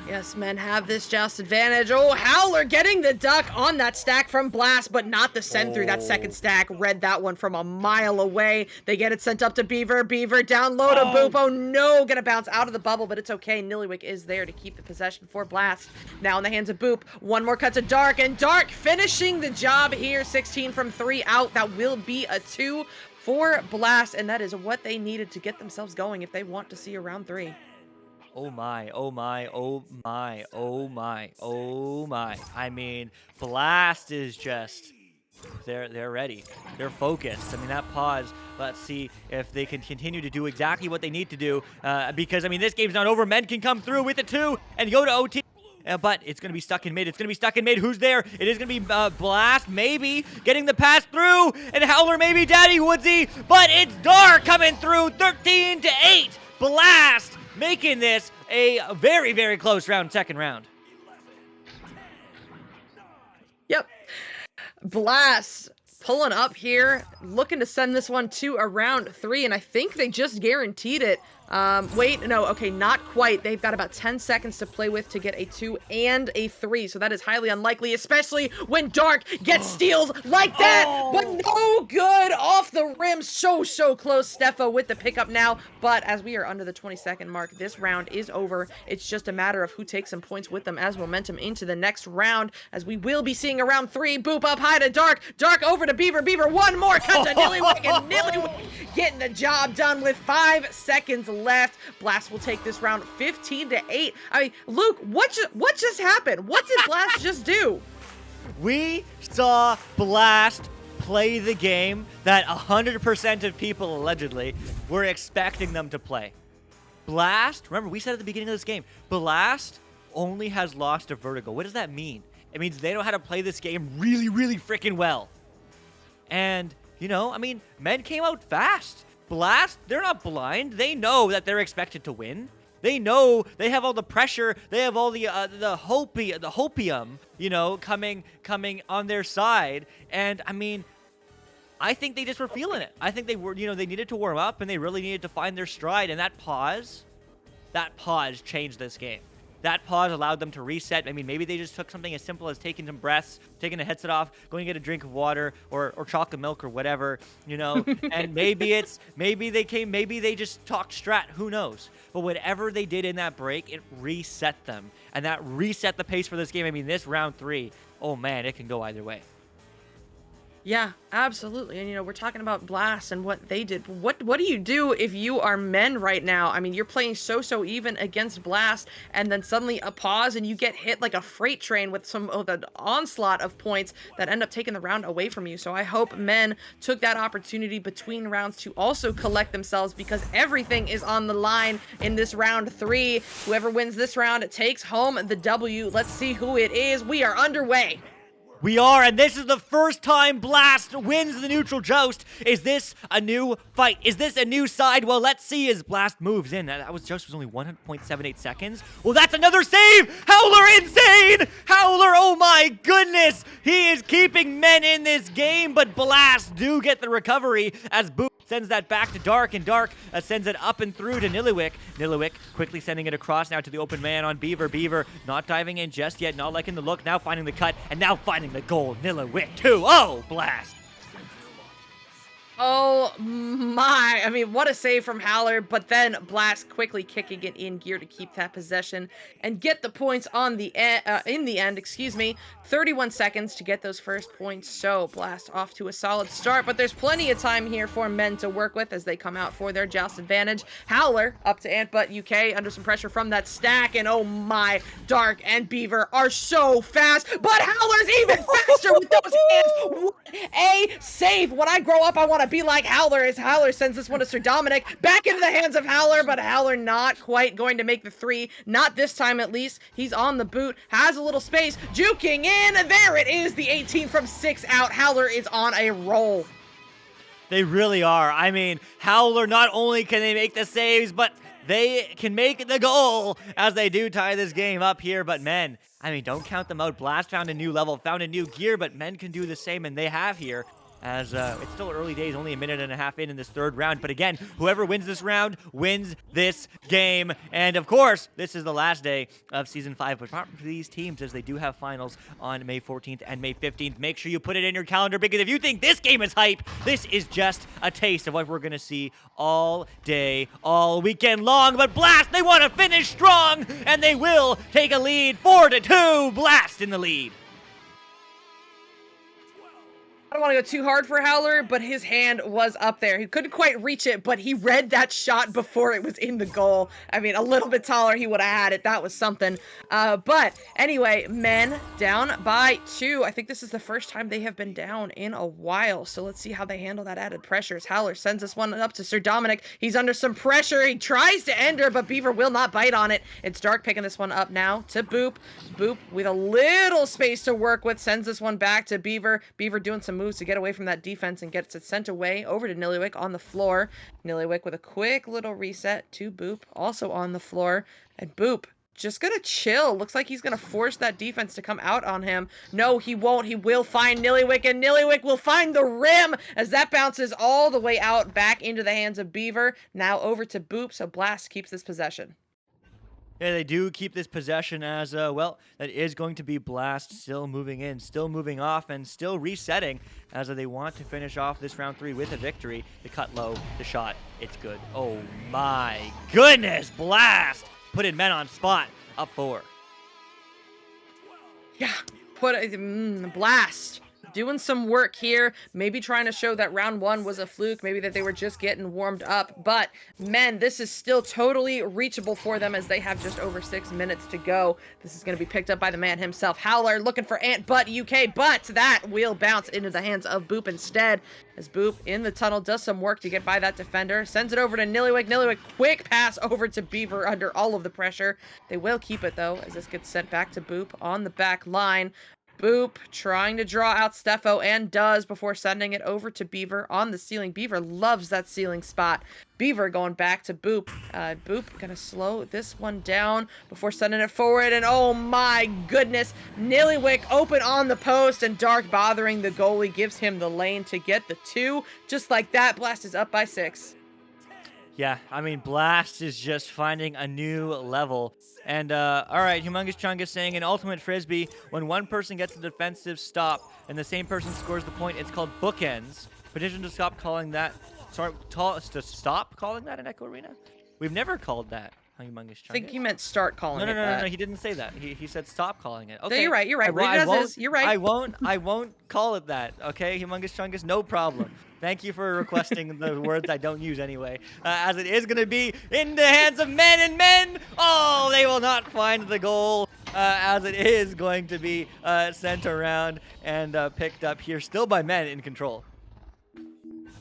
Yes, men have this just advantage. Oh, Howler getting the duck on that stack from Blast, but not the send through. That second stack read that one from a mile away. They get it sent up to Beaver. Beaver down low to Boop. Oh no, gonna bounce out of the bubble, but it's okay. Nillywick is there to keep the possession for Blast. Now in the hands of Boop. One more cut to Dark, and Dark finishing the job here. 16 from 3 out. That will be a 2 for Blast, and that is what they needed to get themselves going if they want to see a round 3. Oh my, oh my, oh my, oh my, oh my. I mean, Blast is just, they're ready. They're focused. I mean, that pause, let's see if they can continue to do exactly what they need to do. Because, I mean, this game's not over. Men can come through with the 2 and go to OT. But it's going to be stuck in mid. It's going to be stuck in mid. Who's there? It is going to be Blast, maybe, getting the pass through. And Howler, maybe Daddy Woodsy. But it's Dark coming through, 13-8. Blast making this a very, very close second round. Yep. Blast pulling up here, looking to send this one to a round 3, and I think they just guaranteed it. Wait, no, okay, not quite. They've got about 10 seconds to play with to get a 2 and a 3, so that is highly unlikely, especially when Dark gets steals like that, but no good off the rim. So close. Steffo with the pickup now, but as we are under the 20-second mark, this round is over. It's just a matter of who takes some points with them as momentum into the next round, as we will be seeing a round 3. Boop up high to Dark. Dark over to Beaver. Beaver, one more cut to Nillywick, and Nillywick getting the job done with 5 seconds left. Blast will take this round 15-8. I mean, Luke, what just happened? What did Blast just do? We saw Blast play the game that 100% of people allegedly were expecting them to play. Blast, remember we said at the beginning of this game, Blast only has lost to Vertigo. What does that mean? It means they know how to play this game really, really freaking well. And, I mean, men came out fast. Blast, they're not blind. They know that they're expected to win. They know they have all the pressure. They have all the hopium, coming on their side. And I mean, I think they just were feeling it. I think they were, they needed to warm up and they really needed to find their stride. And that pause changed this game. That pause allowed them to reset. I mean, maybe they just took something as simple as taking some breaths, taking a headset off, going to get a drink of water or chocolate milk or whatever, and maybe they just talked strat, who knows? But whatever they did in that break, it reset them. And that reset the pace for this game. I mean, this round 3, oh man, it can go either way. Yeah, absolutely. And, we're talking about Blast and what they did. What do you do if you are men right now? I mean, you're playing so even against Blast, and then suddenly a pause and you get hit like a freight train with some of the onslaught of points that end up taking the round away from you. So I hope men took that opportunity between rounds to also collect themselves, because everything is on the line in this round 3. Whoever wins this round takes home the W. Let's see who it is. We are underway. We are, and this is the first time Blast wins the neutral joust. Is this a new fight? Is this a new side? Well, let's see as Blast moves in. That joust was only 1.78 seconds. Well, that's another save! Howler insane! Howler, oh my goodness! He is keeping men in this game, but Blast do get the recovery as Boop sends that back to Dark, and Dark sends it up and through to Nillywick. Nillywick quickly sending it across now to the open man on Beaver. Beaver not diving in just yet, not liking the look, now finding the cut, and now finding the goal. Nillywick 2-0, Blast. Oh my, I mean, what a save from Howler, but then Blast quickly kicking it in gear to keep that possession and get the points on the in the end, excuse me. 31 seconds to get those first points, so Blast off to a solid start, but there's plenty of time here for men to work with as they come out for their joust advantage. Howler up to Ant Butt UK under some pressure from that stack, and oh my, Dark and Beaver are so fast, but Howler's even faster with those hands. What a save. When I grow up, I want to be like Howler as Howler sends this one to Sir Dominic. Back into the hands of Howler, but Howler not quite going to make the 3. Not this time, at least. He's on the boot, has a little space, juking in. There it is, the 18 from 6 out. Howler is on a roll. They really are. I mean, Howler, not only can they make the saves, but they can make the goal as they do tie this game up here. But men, I mean, don't count them out. Blast found a new level, found a new gear, but men can do the same, and they have here. As it's still early days, only a minute and a half in this third round. But again, whoever wins this round wins this game. And of course, this is the last day of Season 5, but not for these teams, as they do have finals on May 14th and May 15th. Make sure you put it in your calendar, because if you think this game is hype, this is just a taste of what we're going to see all day, all weekend long. But Blast, they want to finish strong, and they will take a lead 4-2. Blast in the lead. I don't want to go too hard for Howler, but his hand was up there. He couldn't quite reach it, but he read that shot before it was in the goal. I mean, a little bit taller, he would have had it. That was something. But anyway, men down by 2. I think this is the first time they have been down in a while. So let's see how they handle that added pressure. As Howler sends this one up to Sir Dominic. He's under some pressure. He tries to end her, but Beaver will not bite on it. It's Dark picking this one up now to Boop. Boop with a little space to work with. Sends this one back to Beaver. Beaver doing some moves to get away from that defense and gets it sent away over to Nillywick on the floor. Nillywick with a quick little reset to Boop, also on the floor. And Boop just gonna chill. Looks like he's gonna force that defense to come out on him. No, he won't. He will find Nillywick, and Nillywick will find the rim as that bounces all the way out back into the hands of Beaver. Now over to Boop, so Blast keeps this possession. Yeah, they do keep this possession as, well, that is going to be Blast still moving in, still moving off, and still resetting as they want to finish off this round 3 with a victory. The cut low, the shot, it's good. Oh my goodness, Blast! Putting men on spot, up 4. Yeah, Blast. Doing some work here, maybe trying to show that round 1 was a fluke, maybe that they were just getting warmed up, but men, this is still totally reachable for them as they have just over 6 minutes to go. This is going to be picked up by the man himself, Howler, looking for Ant Butt UK, but that will bounce into the hands of Boop instead, as Boop in the tunnel does some work to get by that defender, sends it over to Nillywick. Nillywick, quick pass over to Beaver under all of the pressure. They will keep it though, as this gets sent back to Boop on the back line. Boop trying to draw out Steffo, and does, before sending it over to Beaver on the ceiling. Beaver loves that ceiling spot. Beaver going back to Boop. Boop gonna slow this one down before sending it forward, and oh my goodness, Nillywick open on the post, and Dark bothering the goalie gives him the lane to get the 2. Just like that, Blast is up by 6. Yeah, I mean, Blast is just finding a new level. And, all right, Humongous Chungus saying in Ultimate Frisbee, when one person gets a defensive stop and the same person scores the point, it's called bookends. Petition to stop calling that, to stop calling that in Echo Arena? We've never called that, Humongous Chungus. I think he meant start calling No, he didn't say that. He said stop calling it. Okay. No, you're right. Read it as is. You're right. I won't call it that, okay, Humongous Chungus? No problem. Thank you for requesting the words I don't use anyway. As it is going to be in the hands of men, and men, oh, they will not find the goal. As it is going to be sent around and picked up here, still by men in control.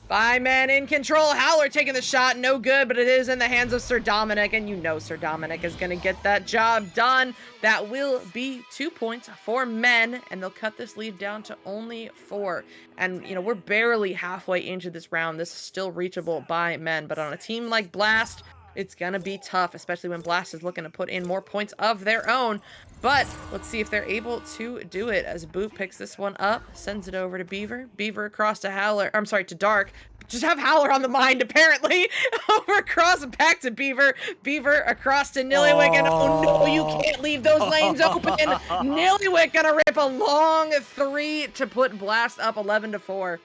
By men in control. Howler taking the shot, no good, but it is in the hands of Sir Dominic, and you know Sir Dominic is going to get that job done. That will be 2 points for men, and they'll cut this lead down to only 4. And, you know, we're barely halfway into this round. This is still reachable by men, but on a team like Blast, it's going to be tough, especially when Blast is looking to put in more points of their own. But let's see if they're able to do it, as Boop picks this one up, sends it over to Beaver. Beaver across to Howler, I'm sorry, to Dark. Just have Howler on the mind, apparently. Over across, back to Beaver. Beaver across to Nillywick, and oh no, you can't leave those lanes open. Nillywick gonna rip a long 3 to put Blast up 11-4.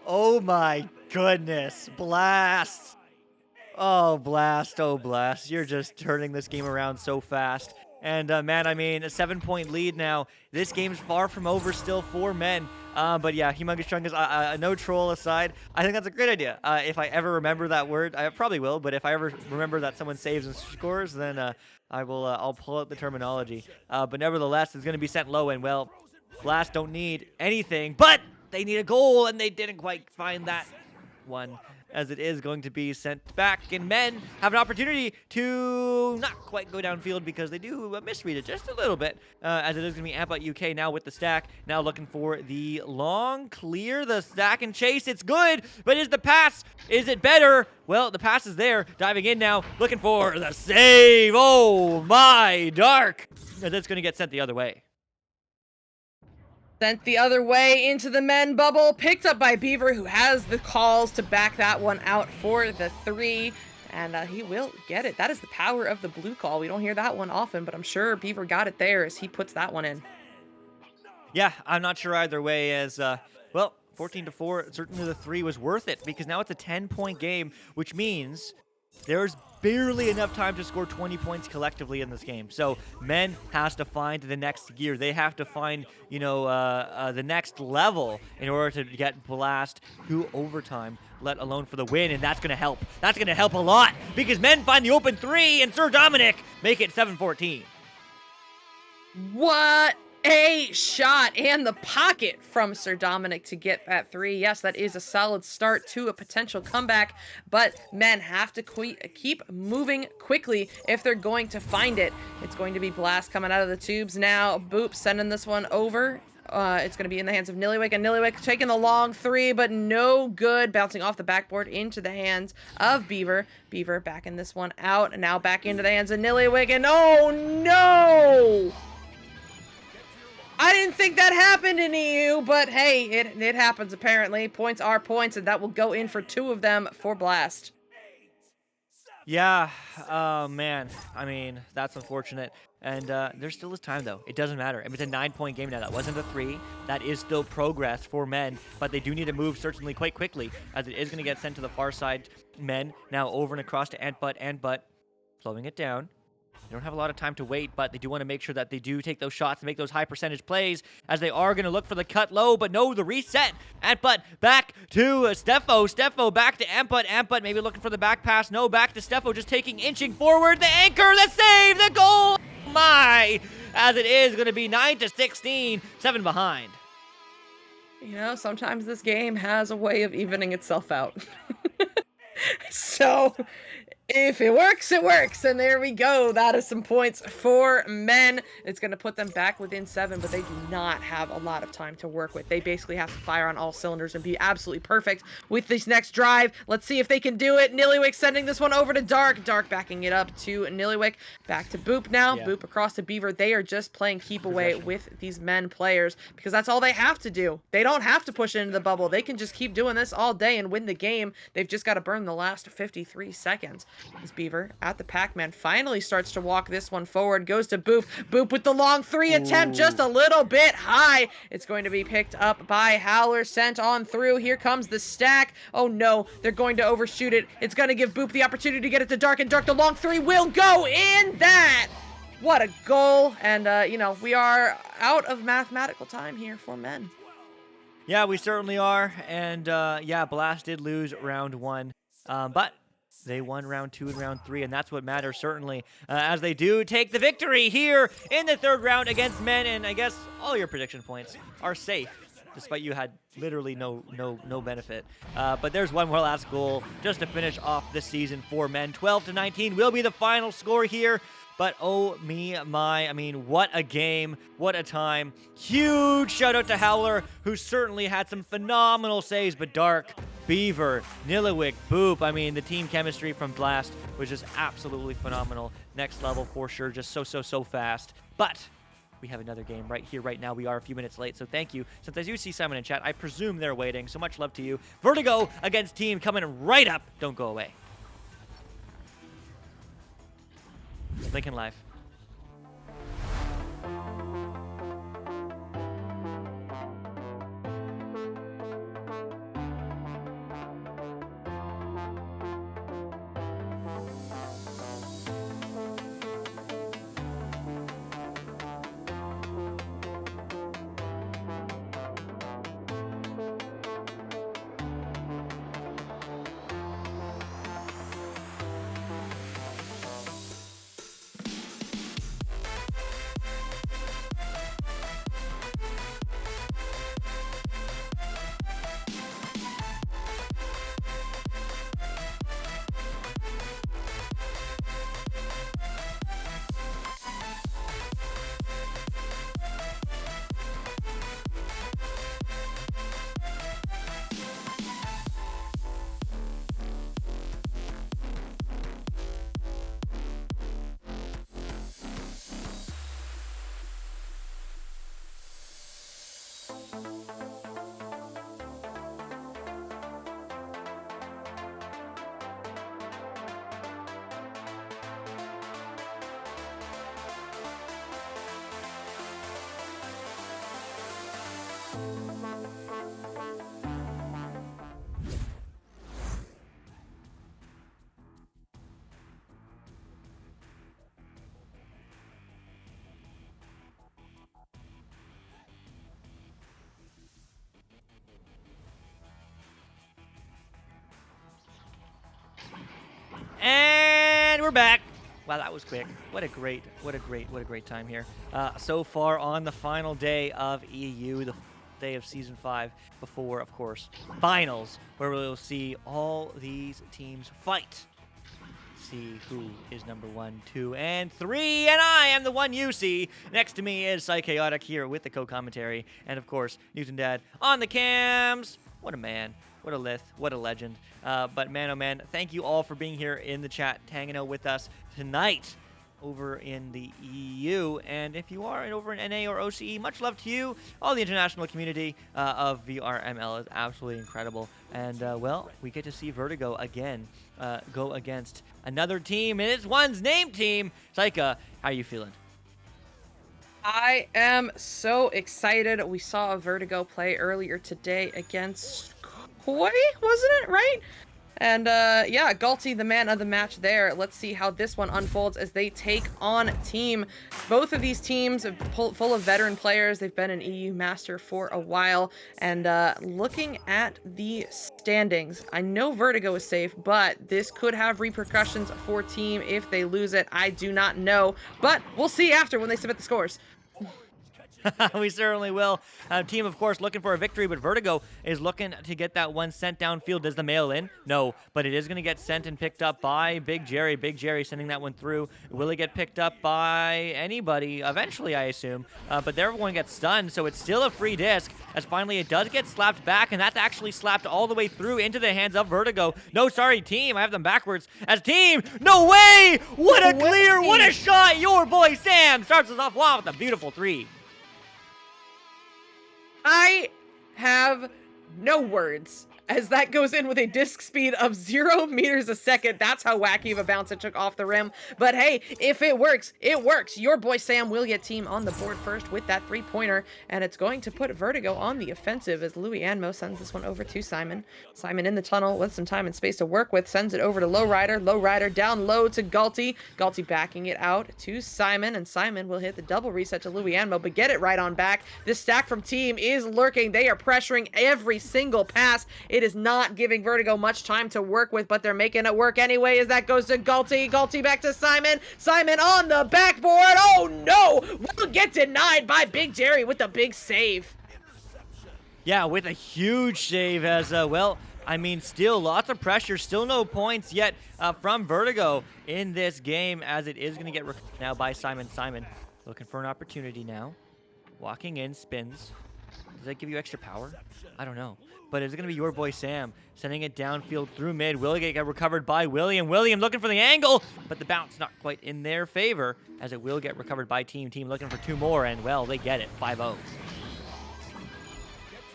Oh my goodness. Blast. Oh, Blast. Oh, Blast. You're just turning this game around so fast. And, man, I mean, a 7-point lead now. This game's far from over still for men. But, yeah, Humongous Chungus, no troll aside, I think that's a great idea. If I ever remember that word, I probably will, but if I ever remember that someone saves and scores, then I'll pull out the terminology. But nevertheless, it's going to be sent low, and, well, Blast don't need anything, but they need a goal, and they didn't quite find that one, as it is going to be sent back, and men have an opportunity to not quite go downfield because they do misread it just a little bit, as it is going to be Amp UK now with the stack, now looking for the long clear, the stack and chase. It's good, but is the pass, is it better? Well, the pass is there, diving in now, looking for the save. Oh my, Dark, as it's going to get sent the other way. Sent the other way into the men bubble, picked up by Beaver, who has the calls to back that one out for the 3. And he will get it. That is the power of the blue call. We don't hear that one often, but I'm sure Beaver got it there as he puts that one in. Yeah, I'm not sure either way as, well, 14-4, certainly the 3 was worth it because now it's a 10-point game, which means there's barely enough time to score 20 points collectively in this game. So men has to find the next gear. They have to find, you know, the next level in order to get Blast to overtime, let alone for the win, and that's going to help. That's going to help a lot because men find the open 3, and Sir Dominic make it 7-14. What a shot, and the pocket from Sir Dominic to get that 3. Yes, that is a solid start to a potential comeback, but men have to keep moving quickly if they're going to find it. It's going to be Blast coming out of the tubes now. Boop sending this one over. It's going to be in the hands of Nillywick, and Nillywick taking the long 3, but no good. Bouncing off the backboard into the hands of Beaver. Beaver backing this one out, and now back into the hands of Nillywick, and oh no! I didn't think that happened in EU, but hey, it happens apparently. Points are points, and that will go in for 2 of them for Blast. Yeah, man, I mean, that's unfortunate. And there still is time, though. It doesn't matter. If it's a 9-point game now, that wasn't a 3. That is still progress for men, but they do need to move certainly quite quickly, as it is going to get sent to the far side. Men now over and across to Antbutt, slowing it down. They don't have a lot of time to wait, but they do want to make sure that they do take those shots and make those high percentage plays, as they are going to look for the cut low, but no, the reset. Antbutt back to Steffo. Steffo back to Antbutt. Antbutt maybe looking for the back pass. No, back to Steffo, just inching forward. The anchor, the save, the goal. My, as it is going to be 9-16, 7 behind. You know, sometimes this game has a way of evening itself out. So if it works, it works. And there we go. That is some points for men. It's going to put them back within 7, but they do not have a lot of time to work with. They basically have to fire on all cylinders and be absolutely perfect with this next drive. Let's see if they can do it. Nillywick sending this one over to Dark. Dark backing it up to Nillywick. Back to Boop now. Yeah. Boop across to Beaver. They are just playing keep away with these men players because that's all they have to do. They don't have to push into the bubble. They can just keep doing this all day and win the game. They've just got to burn the last 53 seconds. As Beaver at the Pac-Man finally starts to walk this one forward, goes to Boop. Boop with the long 3 attempt, just a little bit high. It's going to be picked up by Howler, sent on through. Here comes the stack. Oh no, they're going to overshoot it. It's going to give Boop the opportunity to get it to Dark, and Dark, the long 3 will go in. That, what a goal. And you know, we are out of mathematical time here for men. Yeah, we certainly are. And yeah, Blast did lose round 1, but they won round 2 and round 3, and that's what matters, certainly, as they do take the victory here in the 3rd round against men. And I guess all your prediction points are safe, despite you had literally no benefit. But there's one more last goal just to finish off the season for men. 12-19 will be the final score here. But oh me, my, I mean, what a game, what a time. Huge shout out to Howler, who certainly had some phenomenal saves, but Dark, Beaver, Nillywick, Boop, I mean, the team chemistry from Blast was just absolutely phenomenal. Next level for sure, just so fast. But we have another game right here, right now. We are a few minutes late, so thank you. Since I do see Simon in chat, I presume they're waiting, so much love to you. Vertigo against team coming right up. Don't go away. Lincoln Live. we're back. Wow, that was quick. What a great time here. So far on the final day of EU, the day of Season 5, before, of course, Finals, where we'll see all these teams fight. See who is number 1, 2, and 3, and I am the one you see. Next to me is Psychaotic here with the co-commentary, and of course, Newton Dad on the cams. What a man. What a lith, what a legend. But man, oh man, thank you all for being here in the chat, hanging out with us tonight over in the EU. And if you are over in NA or OCE, much love to you. All the international community of VRML is absolutely incredible. And, well, we get to see Vertigo again go against another team, and it's one's name team. Psycha, how are you feeling? I am so excited. We saw a Vertigo play earlier today against Koi, wasn't it, right? And yeah, Galti, the man of the match there. Let's see how this one unfolds as they take on Team. Both of these teams are full of veteran players. They've been an EU master for a while. And looking at the standings, I know Vertigo is safe, but this could have repercussions for Team if they lose it. I do not know, but we'll see after when they submit the scores. We certainly will. Team, of course, looking for a victory, but Vertigo is looking to get that one sent downfield. Does the mail in? No, but it is going to get sent and picked up by Big Jerry. Big Jerry sending that one through. Will it get picked up by anybody? Eventually, I assume. But everyone gets stunned, so it's still a free disc, as finally it does get slapped back, and that's actually slapped all the way through into the hands of Vertigo. No, sorry, Team. I have them backwards. As Team, no way! What a clear, what a shot! Your boy Sam starts us off wow with a beautiful 3. I have no words as that goes in with a disc speed of 0 meters a second. That's how wacky of a bounce it took off the rim. But hey, if it works, it works. Your boy Sam will get Team on the board first with that 3-pointer, and it's going to put Vertigo on the offensive as Louis Anmo sends this one over to Simon. Simon in the tunnel with some time and space to work with, sends it over to Lowrider. Lowrider down low to Galti. Galti backing it out to Simon, and Simon will hit the double reset to Louis Anmo, but get it right on back. This stack from Team is lurking. They are pressuring every single pass. It is not giving Vertigo much time to work with, but they're making it work anyway as that goes to Galti. Galti back to Simon. Simon on the backboard. Oh no! Will get denied by Big Jerry with a big save. Yeah, with a huge save as well. I mean, still lots of pressure, still no points yet from Vertigo in this game, as it is going to get now by Simon. Simon looking for an opportunity now. Walking in, spins. Does that give you extra power? I don't know. But it's going to be your boy Sam sending it downfield through mid. Will get recovered by William. William looking for the angle, but the bounce not quite in their favor as it will get recovered by Team. Team looking for 2 more, and well, they get it. 5-0.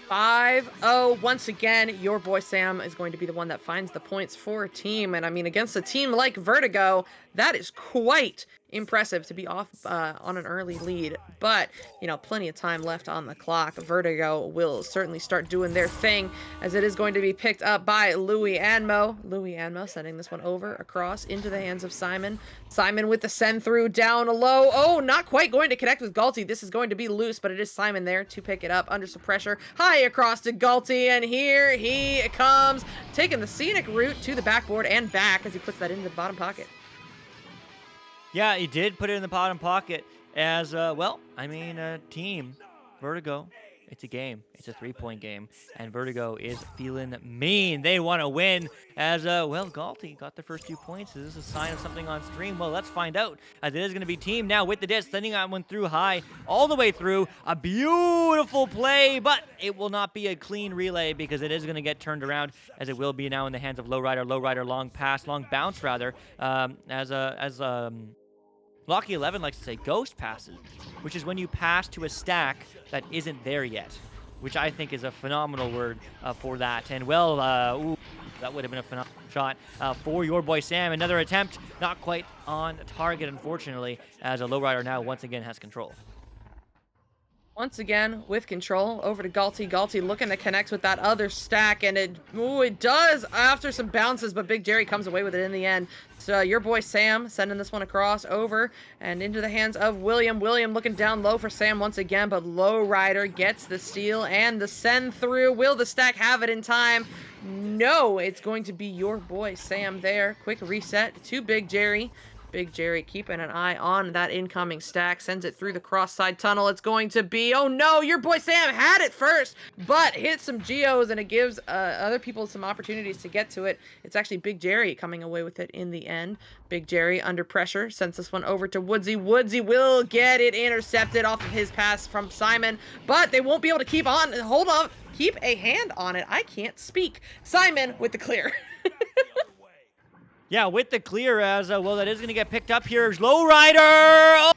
5-0. Once again, your boy Sam is going to be the one that finds the points for Team. And I mean, against a team like Vertigo, that is quite impressive to be off on an early lead. But, you know, plenty of time left on the clock. Vertigo will certainly start doing their thing as it is going to be picked up by Louis Anmo. Louis Anmo sending this one over across into the hands of Simon. Simon with the send through down low. Oh, not quite going to connect with Galti. This is going to be loose, but it is Simon there to pick it up under some pressure. High across to Galti, and here he comes, taking the scenic route to the backboard and back as he puts that into the bottom pocket. Yeah, he did put it in the bottom pocket as, well, I mean, Team Vertigo, it's a game. It's a 3-point game, and Vertigo is feeling mean. They want to win as, well, Galti got the first 2 points. Is this a sign of something on stream? Well, let's find out, as it is going to be Team now with the disc, sending that one through high, all the way through. A beautiful play, but it will not be a clean relay because it is going to get turned around, as it will be now in the hands of Lowrider. Lowrider, long pass, long bounce, rather, Locky 11 likes to say ghost passes, which is when you pass to a stack that isn't there yet, which I think is a phenomenal word for that. And well, ooh, that would have been a phenomenal shot for your boy Sam. Another attempt, not quite on target, unfortunately, as a Lowrider now once again has control. Once again, with control, over to Galti. Galti looking to connect with that other stack, and it does after some bounces, but Big Jerry comes away with it in the end. So your boy Sam sending this one across, over, and into the hands of William. William looking down low for Sam once again, but Lowrider gets the steal and the send through. Will the stack have it in time? No, it's going to be your boy Sam there. Quick reset to Big Jerry. Big Jerry keeping an eye on that incoming stack, sends it through the cross-side tunnel. It's going to be, oh no, your boy Sam had it first, but hit some geos, and it gives other people some opportunities to get to it. It's actually Big Jerry coming away with it in the end. Big Jerry under pressure, sends this one over to Woodsy. Woodsy will get it intercepted off of his pass from Simon, but they won't be able to keep a hand on it. I can't speak. Simon with the clear. Yeah, with the clear as, well, that is going to get picked up here. Lowrider!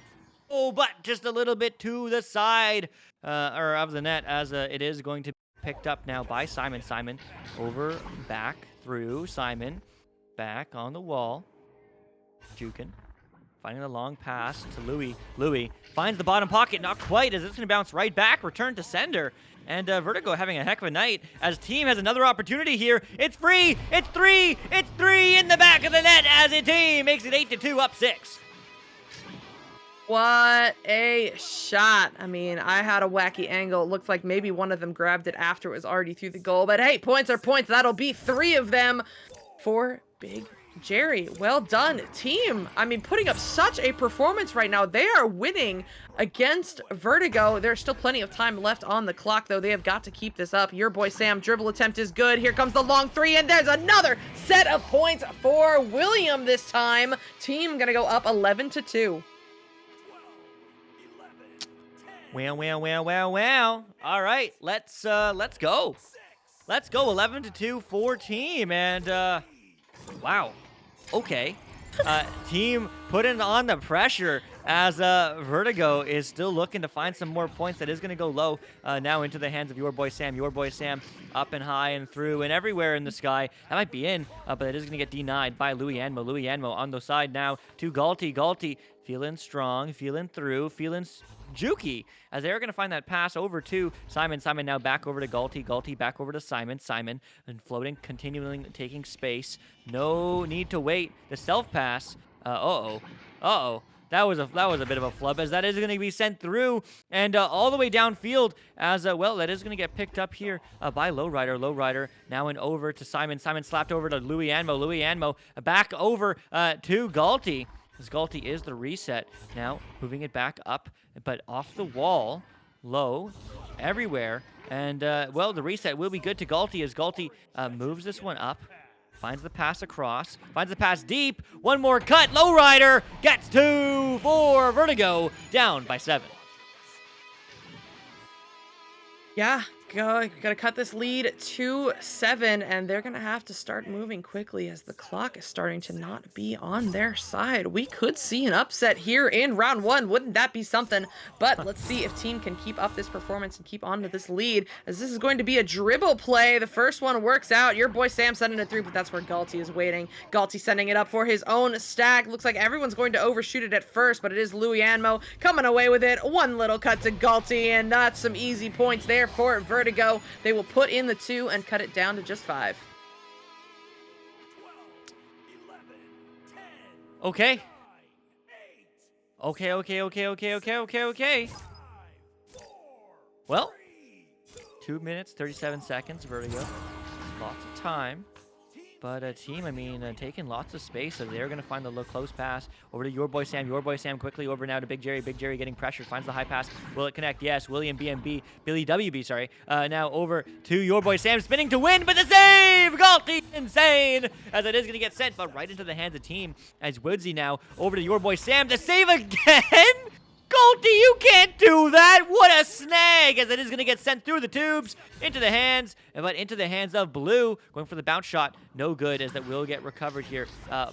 Oh, but just a little bit to the side or of the net as it is going to be picked up now by Simon. Simon over, back, through. Simon back on the wall. Jukin. Finding the long pass to Louis. Louis finds the bottom pocket. Not quite, as it's going to bounce right back. Return to sender. And Vertigo having a heck of a night as team has another opportunity here. It's free. It's three. It's three in the back of the net as a team makes it 8-2, up 6. What a shot. I mean, I had a wacky angle. It looked like maybe one of them grabbed it after it was already through the goal. But hey, points are points. That'll be 3 of them for Big Jerry. Well done, team. I mean, putting up such a performance right now. They are winning against Vertigo. There's still plenty of time left on the clock, though. They have got to keep this up. Your boy Sam, dribble attempt is good. Here comes the long 3, and there's another set of points for William this time. Team gonna go up 11-2. Wow. All right, let's go. Let's go. 11-2 for team, and wow. Okay. Team putting on the pressure as Vertigo is still looking to find some more points. That is going to go low now into the hands of your boy Sam. Your boy Sam up and high and through and everywhere in the sky. That might be in, but it is going to get denied by Louis Anmo. Louis Anmo on the side now to Galti. Galti feeling strong, feeling through, feeling jukey as they're going to find that pass over to Simon. Simon now back over to Galti. Galti back over to Simon. Simon and floating, continuing taking space. No need to wait. The self pass. That was a bit of a flub as that is going to be sent through and all the way downfield as well. That is going to get picked up here by Lowrider. Lowrider now and over to Simon. Simon slapped over to Louis Anmo. Louis Anmo back over to Galti. As Galti is the reset now, moving it back up, but off the wall, low, everywhere. And, well, the reset will be good to Galti as Galti moves this one up, finds the pass across, finds the pass deep, one more cut, Lowrider gets 2 for Vertigo, down by 7. Yeah, gotta cut this lead to 7, and they're gonna have to start moving quickly as the clock is starting to not be on their side. We could see an upset here in round 1. Wouldn't that be something? But let's see if team can keep up this performance and keep on to this lead, as this is going to be a dribble play. The first one works out. Your boy Sam sending it through, but that's where Galti is waiting. Galti sending it up for his own stack. Looks like everyone's going to overshoot it at first, but it is Louis Anmo coming away with it. One little cut to Galti, and that's some easy points there for Vertigo. They will put in the 2 and cut it down to just 5. Okay. Well, 2 minutes, 37 seconds, Vertigo. Lots of time. But team, I mean, taking lots of space, so they're going to find the low close pass over to your boy Sam. Your boy Sam quickly over now to Big Jerry. Big Jerry getting pressure, finds the high pass. Will it connect? Yes. William BMB, Billy WB, sorry. Now over to your boy Sam, spinning to win, but the save! Galti, insane! As it is going to get sent, but right into the hands of team. As Woodsy now over to your boy Sam to save again! Galti, you can't do that! What a snag! As it is going to get sent through the tubes, into the hands, but into the hands of Blue. Going for the bounce shot. No good, as that will get recovered here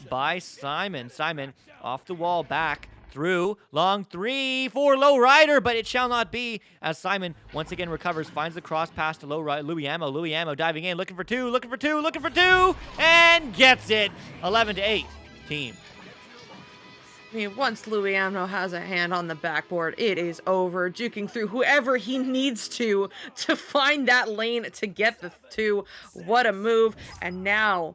by Simon. Simon off the wall, back, through, long 3 for Lowrider, but it shall not be, as Simon once again recovers, finds the cross pass to Lowrider. Louis Anmo. Louis Anmo diving in, looking for 2, and gets it! 11-8, team. I mean, once Luiano has a hand on the backboard, it is over. Juking through whoever he needs to find that lane to get the two. What a move. And now,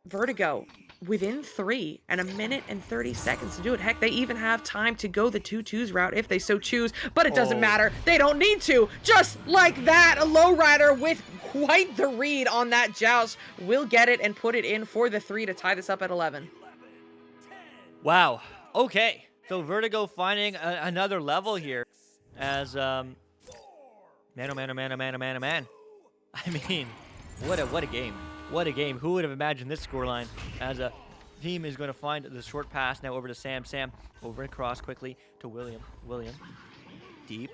Vertigo within 3 and a minute and 30 seconds to do it. Heck, they even have time to go the 2-2s route if they so choose, but it doesn't matter. They don't need to. Just like that, a lowrider with quite the read on that joust will get it and put it in for the 3 to tie this up at 11. Wow. Okay. So Vertigo finding another level here as man, oh man, oh man, oh man, oh man, oh man. I mean, what a game. What a game. Who would have imagined this scoreline as a team is going to find the short pass now over to Sam. Sam over across quickly to William. William deep.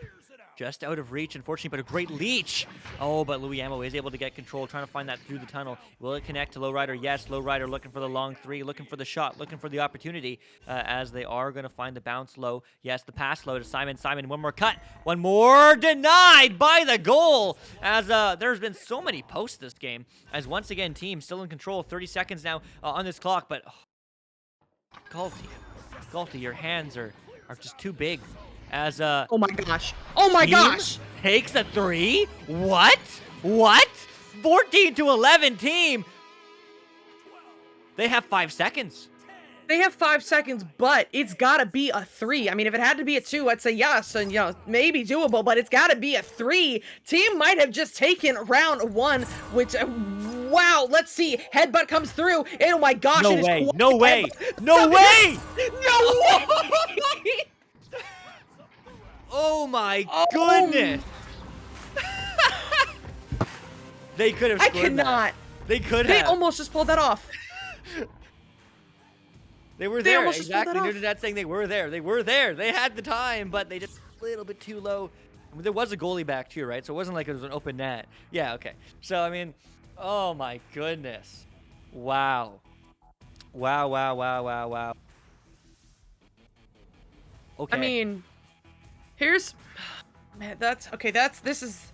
Just out of reach, unfortunately, but a great leech. Oh, but Luiamo is able to get control, trying to find that through the tunnel. Will it connect to Lowrider? Yes, Lowrider looking for the long 3, looking for the shot, looking for the opportunity as they are going to find the bounce low. Yes, the pass low to Simon. Simon, one more cut. One more denied by the goal as there's been so many posts this game as once again, team still in control. 30 seconds now on this clock, but Galti, your hands are just too big. As oh my gosh. Oh my gosh. Takes a 3? What? 14 to 11 team. They have 5 seconds. They have 5 seconds, but it's got to be a 3. I mean, if it had to be a 2, I'd say yes, and, you know, maybe doable, but it's got to be a 3. Team might have just taken round 1, which, wow, let's see. Headbutt comes through. Oh my gosh. No way. No way. No way. No way. Oh my goodness! They could have scored I cannot. That. They could have. They almost just pulled that off. They were there. Exactly. New to that saying they were there. They were there. They had the time, but they just a little bit too low. I mean, there was a goalie back too, right? So it wasn't like it was an open net. Yeah, okay. So, I mean, oh my goodness. Wow. Wow. Okay. I mean... Here's, man, this is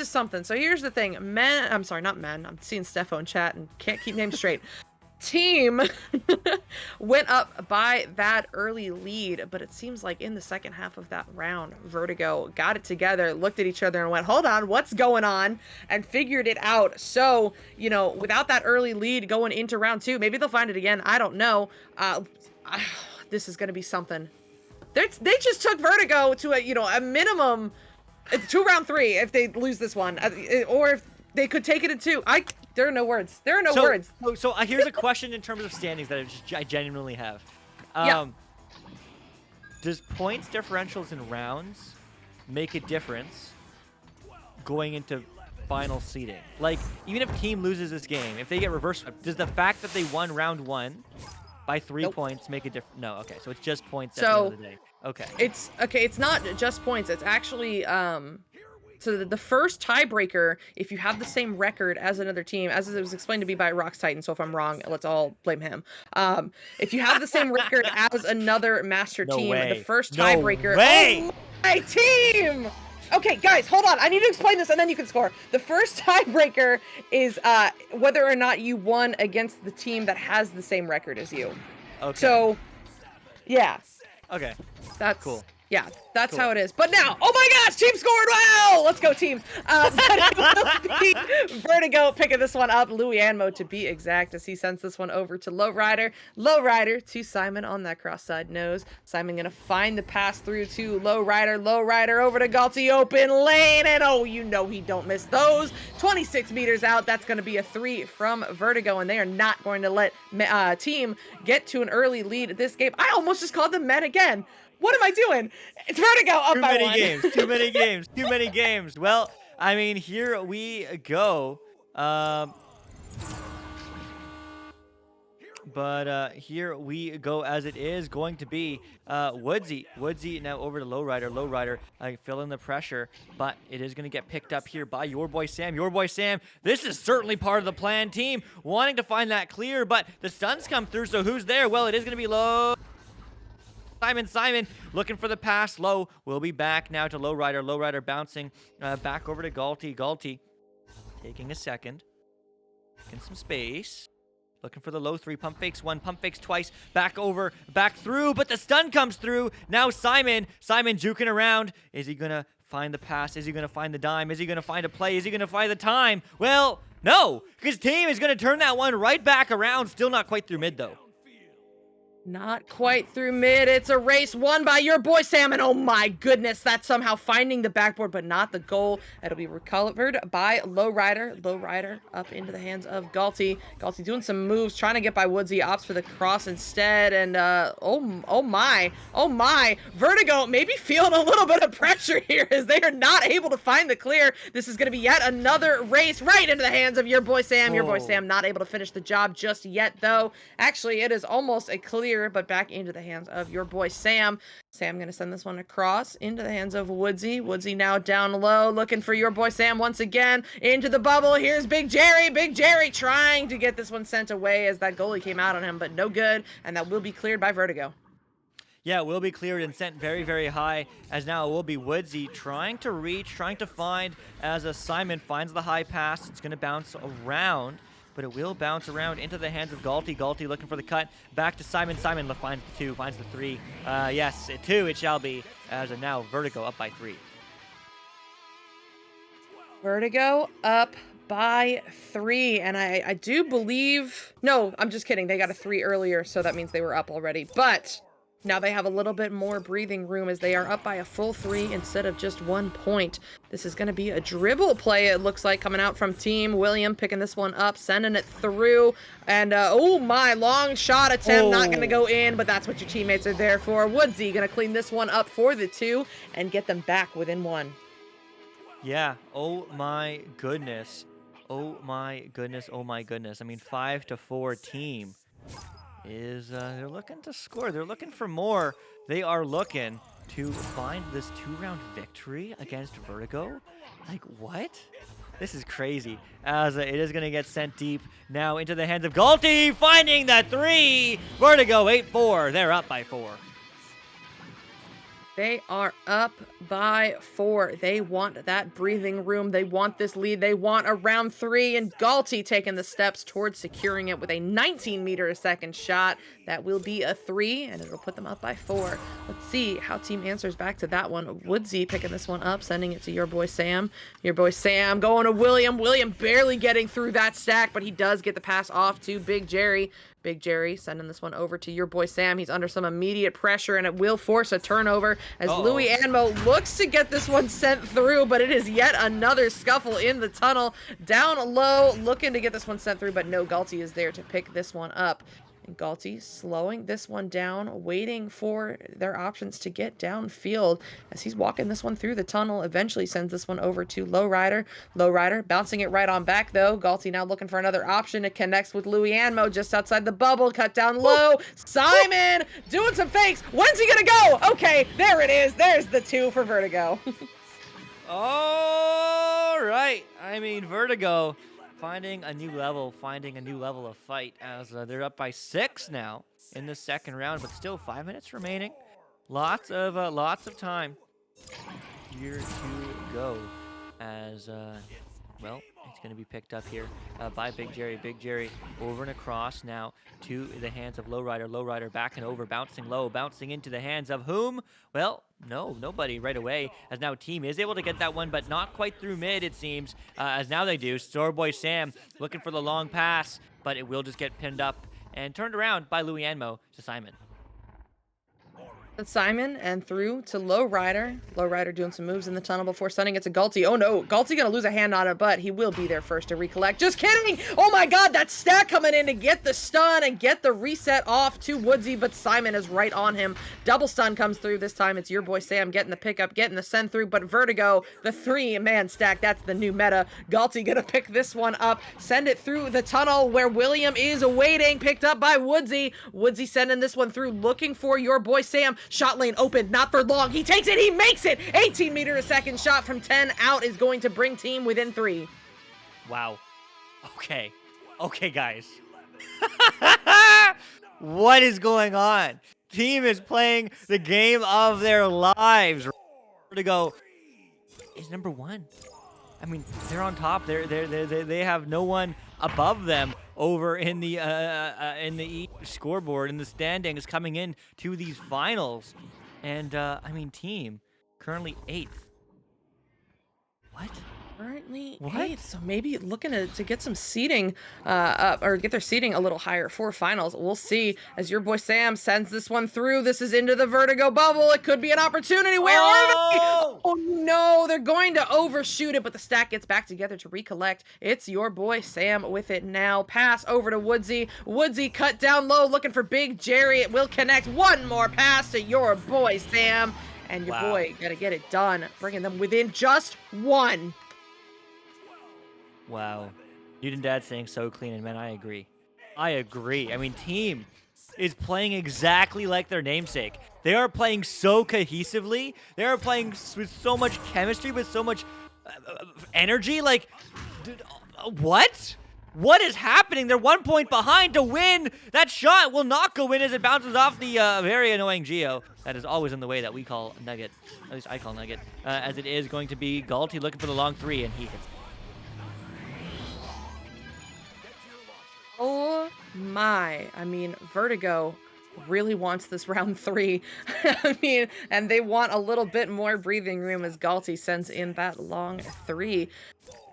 something. So here's the thing, I'm sorry, not men. I'm seeing Stefo in chat and can't keep names straight. Team went up by that early lead, but it seems like in the second half of that round, Vertigo got it together, looked at each other and went, hold on, what's going on? And figured it out. So, you know, without that early lead going into round 2, maybe they'll find it again. I don't know. This is going to be something. They just took Vertigo to a minimum to round 3 if they lose this one, or if they could take it in 2. There are no words. There are no words. So here's a question in terms of standings that I genuinely have. Yeah. Does points differentials in rounds make a difference going into final seeding? Like, even if team loses this game, if they get reversed, does the fact that they won round 1 by 3 points make a difference? No, okay, so it's just points at the end of the day. Okay. It's not just points. It's actually so the first tiebreaker, if you have the same record as another team, as it was explained to me by Rox Titan, so if I'm wrong, let's all blame him. If you have the same record as another master team, the first tiebreaker. Oh, my team! Okay, guys, hold on. I need to explain this, and then you can score. The first tiebreaker is whether or not you won against the team that has the same record as you. Okay. So, yeah. Okay. That's cool. Yeah, that's how it is. But now, oh my gosh, team scored! Wow! Let's go, team. But it will be Vertigo picking this one up. Louis Anmo, to be exact, as he sends this one over to Lowrider. Lowrider to Simon on that cross-side nose. Simon gonna find the pass through to Lowrider. Lowrider over to Galti, open lane, and oh, you know he don't miss those. 26 meters out. That's gonna be a 3 from Vertigo, and they are not going to let team get to an early lead at this game. I almost just called them men again. What am I doing? It's Vertigo up by 1. Too many games. Well, I mean, here we go. But here we go, as it is going to be Woodsy. Woodsy now over to Lowrider. Lowrider feeling the pressure, but it is going to get picked up here by your boy Sam. Your boy Sam, this is certainly part of the plan, team. Wanting to find that clear, but the stuns come through, so who's there? Well, it is going to be Low. Simon looking for the pass. Low will be back now to Lowrider. Lowrider bouncing back over to Galti. Galti taking a second. Taking some space. looking for the low three. Pump fakes one, pump fakes twice. Back over, back through, but the stun comes through. Now Simon juking around. Is he going to find the pass? Is he going to find the dime? Is he going to find a play? Is he going to find the time? Well, no, because team is going to turn that one right back around. Still not quite through mid, though. Not quite through mid. It's a race won by your boy Sam, and oh my goodness, that's somehow finding the backboard, but not the goal. It'll be recovered by Lowrider. Lowrider up into the hands of Galti. Galti doing some moves, trying to get by Woodsy, opts for the cross instead, and oh my. Vertigo maybe feeling a little bit of pressure here as they are not able to find the clear. This is going to be yet another race right into the hands of your boy Sam. Your boy Sam not able to finish the job just yet, though. Actually, it is almost a clear, but back into the hands of your boy Sam. Sam gonna send this one across into the hands of Woodsy. Woodsy now down low, looking for your boy Sam once again into the bubble. Here's Big Jerry. Big Jerry trying to get this one sent away as that goalie came out on him, but no good, and that will be cleared by Vertigo. Yeah, it will be cleared and sent very, very high, as now it will be Woodsy trying to reach, trying to find, as Simon finds the high pass. It's going to bounce around, but it will bounce around into the hands of Galti. Galti looking for the cut. Back to Simon. Simon finds the 2, finds the 3. Yes, 2 it shall be, as now Vertigo up by 3. Vertigo up by 3, and I do believe... No, I'm just kidding. They got a 3 earlier, so that means they were up already. But now they have a little bit more breathing room as they are up by a full 3 instead of just 1 point. This is going to be a dribble play, it looks like, coming out from team. William picking this one up, sending it through. And, oh my, long shot attempt, not going to go in, but that's what your teammates are there for. Woodsy going to clean this one up for the 2 and get them back within 1. Yeah, oh my goodness. Oh my goodness, oh my goodness. I mean, 5-4 team is they're looking to score. They're looking for more. They are looking to find this 2-round victory against Vertigo. Like, what? This is crazy, as it is going to get sent deep now into the hands of Galti, finding that 3. Vertigo 8-4. They're up by 4. They are up by 4. They want that breathing room. They want this lead. They want a round 3. And Galti taking the steps towards securing it with a 19-meter-a-second shot. That will be a 3, and it'll put them up by 4. Let's see how team answers back to that one. Woodsy picking this one up, sending it to your boy Sam. Your boy Sam going to William. William barely getting through that stack, but he does get the pass off to Big Jerry. Big Jerry sending this one over to your boy Sam. He's under some immediate pressure, and it will force a turnover as Louis Anmo looks to get this one sent through, but it is yet another scuffle in the tunnel. Down low, looking to get this one sent through, but no, Galti is there to pick this one up. And Galti slowing this one down, waiting for their options to get downfield as he's walking this one through the tunnel. Eventually sends this one over to Lowrider. Lowrider bouncing it right on back, though. Galti now looking for another option. It connects with Louis Anmo just outside the bubble. Cut down low. Simon doing some fakes. When's he going to go? Okay, there it is. There's the 2 for Vertigo. All right. I mean, Vertigo finding a new level of fight, as they're up by 6 now in the second round, but still 5 minutes remaining. Lots of time here to go, as well, it's going to be picked up here by Big Jerry. Big Jerry over and across now to the hands of Lowrider. Lowrider back and over, bouncing low, bouncing into the hands of whom? Well, nobody right away, as now team is able to get that one, but not quite through mid, it seems, as now they do. Storeboy Sam looking for the long pass, but it will just get pinned up and turned around by Louis Anmo to Simon. Simon and through to Lowrider. Lowrider doing some moves in the tunnel before sending it to Galti. Oh no, Galti gonna lose a hand on it, but he will be there first to recollect. Just kidding! Oh my god, that stack coming in to get the stun and get the reset off to Woodsy, but Simon is right on him. Double stun comes through. This time it's your boy Sam getting the pickup, getting the send through, but Vertigo, the 3-man stack, that's the new meta. Galti gonna pick this one up, send it through the tunnel where William is waiting, picked up by Woodsy. Woodsy sending this one through, looking for your boy Sam. Shot lane open, not for long. He takes it, he makes it! 18-meter-a-second shot from 10 out is going to bring team within 3. Wow. Okay, guys. What is going on? Team is playing the game of their lives. Vertigo is number 1. I mean, they're on top. They have no one above them. over in the scoreboard in the standings coming in to these finals. And I mean, team currently 8th. What? Currently What? 8th, so maybe looking to get some seating up, or get their seating a little higher for finals. We'll see as your boy Sam sends this one through. This is into the Vertigo bubble. It could be an opportunity. Where are they? Oh! Oh no, they're going to overshoot it, but the stack gets back together to recollect. It's your boy Sam with it now. Pass over to Woodsy. Woodsy cut down low, looking for Big Jerry. It will connect. One more pass to your boy Sam. And your boy gotta get it done, bringing them within just 1. Wow. Dude and Dad saying so clean, and man, I agree. I agree. I mean, team is playing exactly like their namesake. They are playing so cohesively. They are playing with so much chemistry, with so much energy. Like, dude, what? What is happening? They're 1 point behind to win. That shot will not go in as it bounces off the very annoying Geo. That is always in the way that we call Nugget. At least I call Nugget. As it is going to be Galti looking for the long 3, and he hits. Oh my. I mean, Vertigo really wants this round 3. I mean, and they want a little bit more breathing room as Galti sends in that long 3.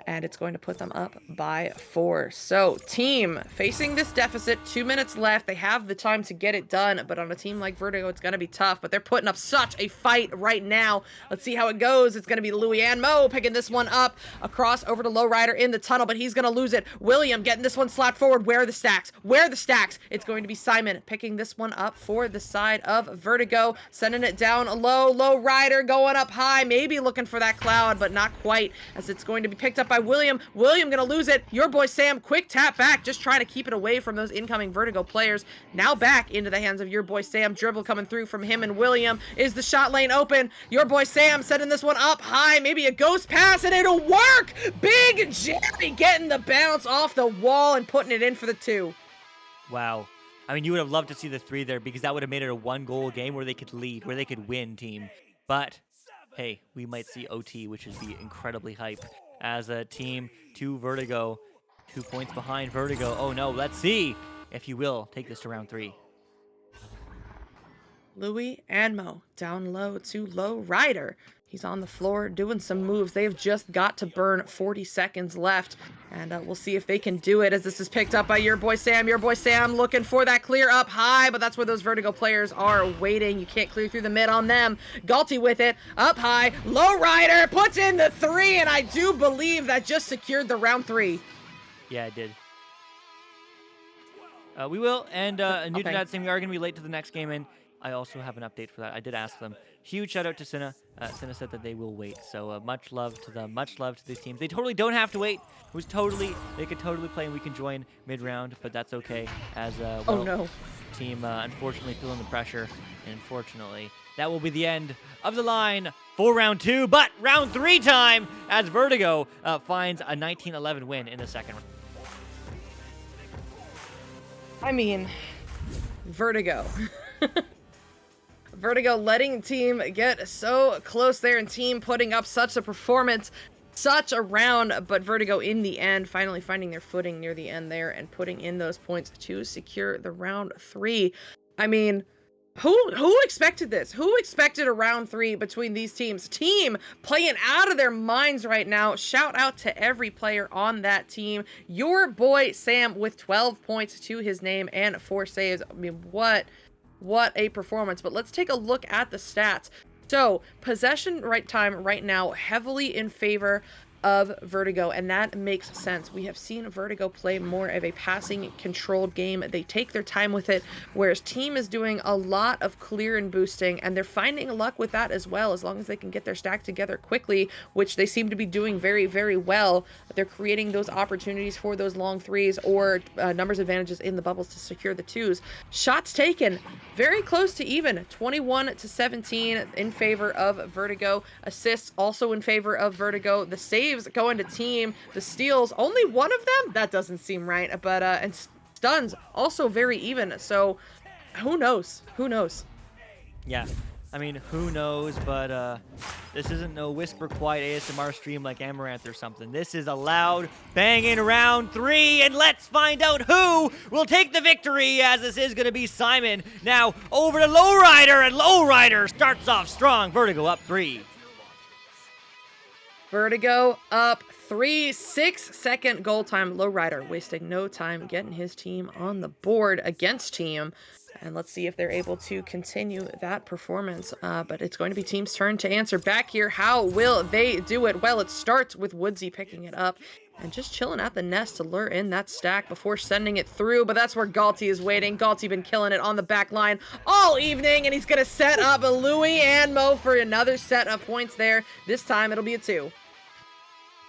And it's going to put them up by 4. So, team facing this deficit, 2 minutes left. They have the time to get it done, but on a team like Vertigo, it's going to be tough. But they're putting up such a fight right now. Let's see how it goes. It's going to be Louis and Mo picking this one up across over to Lowrider in the tunnel, but he's going to lose it. William getting this one slapped forward. Where are the stacks? Where are the stacks? It's going to be Simon picking this one up for the side of Vertigo, sending it down low. Lowrider going up high, maybe looking for that cloud, but not quite, as it's going to be picked up by William. William gonna lose it. Your boy Sam, quick tap back, just trying to keep it away from those incoming Vertigo players. Now back into the hands of your boy Sam. Dribble coming through from him and William. Is the shot lane open? Your boy Sam setting this one up high. Maybe a ghost pass, and it'll work! Big Jerry getting the bounce off the wall and putting it in for the 2. Wow. I mean, you would have loved to see the 3 there, because that would have made it a 1-goal game where they could lead, where they could win, team. But hey, we might see OT, which would be incredibly hype. As a team, 2 Vertigo, 2 points behind Vertigo. Oh no, let's see if you will take this to round 3. Louis and Mo down low to Lowrider. He's on the floor doing some moves. They've just got to burn 40 seconds left. And we'll see if they can do it as this is picked up by your boy Sam. Your boy Sam looking for that clear up high, but that's where those Vertigo players are waiting. You can't clear through the mid on them. Galti with it, up high. Lowrider puts in the 3, and I do believe that just secured the round 3. Yeah, it did. We will, and Newton Dad saying we are going to be late to the next game, and I also have an update for that. I did ask them. Huge shout out to Cinna. Cinna said that they will wait. So much love to them. Much love to these teams. They totally don't have to wait. They could totally play and we can join mid-round, but that's okay. As well, oh no. Team unfortunately feeling the pressure. And unfortunately, that will be the end of the line for round 2. But round 3 time as Vertigo finds a 19-11 win in the second round. I mean, Vertigo. Vertigo letting team get so close there, and team putting up such a performance, such a round, but Vertigo in the end finally finding their footing near the end there and putting in those points to secure the round 3. I mean, who expected this? Who expected a round 3 between these teams? Team playing out of their minds right now. Shout out to every player on that team. Your boy Sam with 12 points to his name and 4 saves. I mean, what a performance. But let's take a look at the stats. So possession time right now heavily in favor of Vertigo, and that makes sense. We have seen Vertigo play more of a passing controlled game. They take their time with it, whereas team is doing a lot of clear and boosting, and they're finding luck with that as well, as long as they can get their stack together quickly, which they seem to be doing very, very well. They're creating those opportunities for those long 3s or numbers advantages in the bubbles to secure the 2s. Shots taken very close to even, 21-17 in favor of Vertigo. Assists also in favor of Vertigo. The saves going to team. The steals, only one of them? That doesn't seem right. But and stuns also very even. So who knows? Who knows? Yeah. I mean, who knows, but this isn't no whisper quiet ASMR stream like Amaranth or something. This is a loud, banging round 3, and let's find out who will take the victory, as this is going to be Simon. Now, over to Lowrider, and Lowrider starts off strong. Vertigo up 3. Vertigo up 3, 6-second goal time. Lowrider wasting no time getting his team on the board against team. And let's see if they're able to continue that performance. But it's going to be team's turn to answer back here. How will they do it? Well, it starts with Woodsy picking it up and just chilling at the nest to lure in that stack before sending it through. But that's where Galti is waiting. Galti been killing it on the back line all evening, and he's going to set up Louis and Mo for another set of points there. This time it'll be a 2.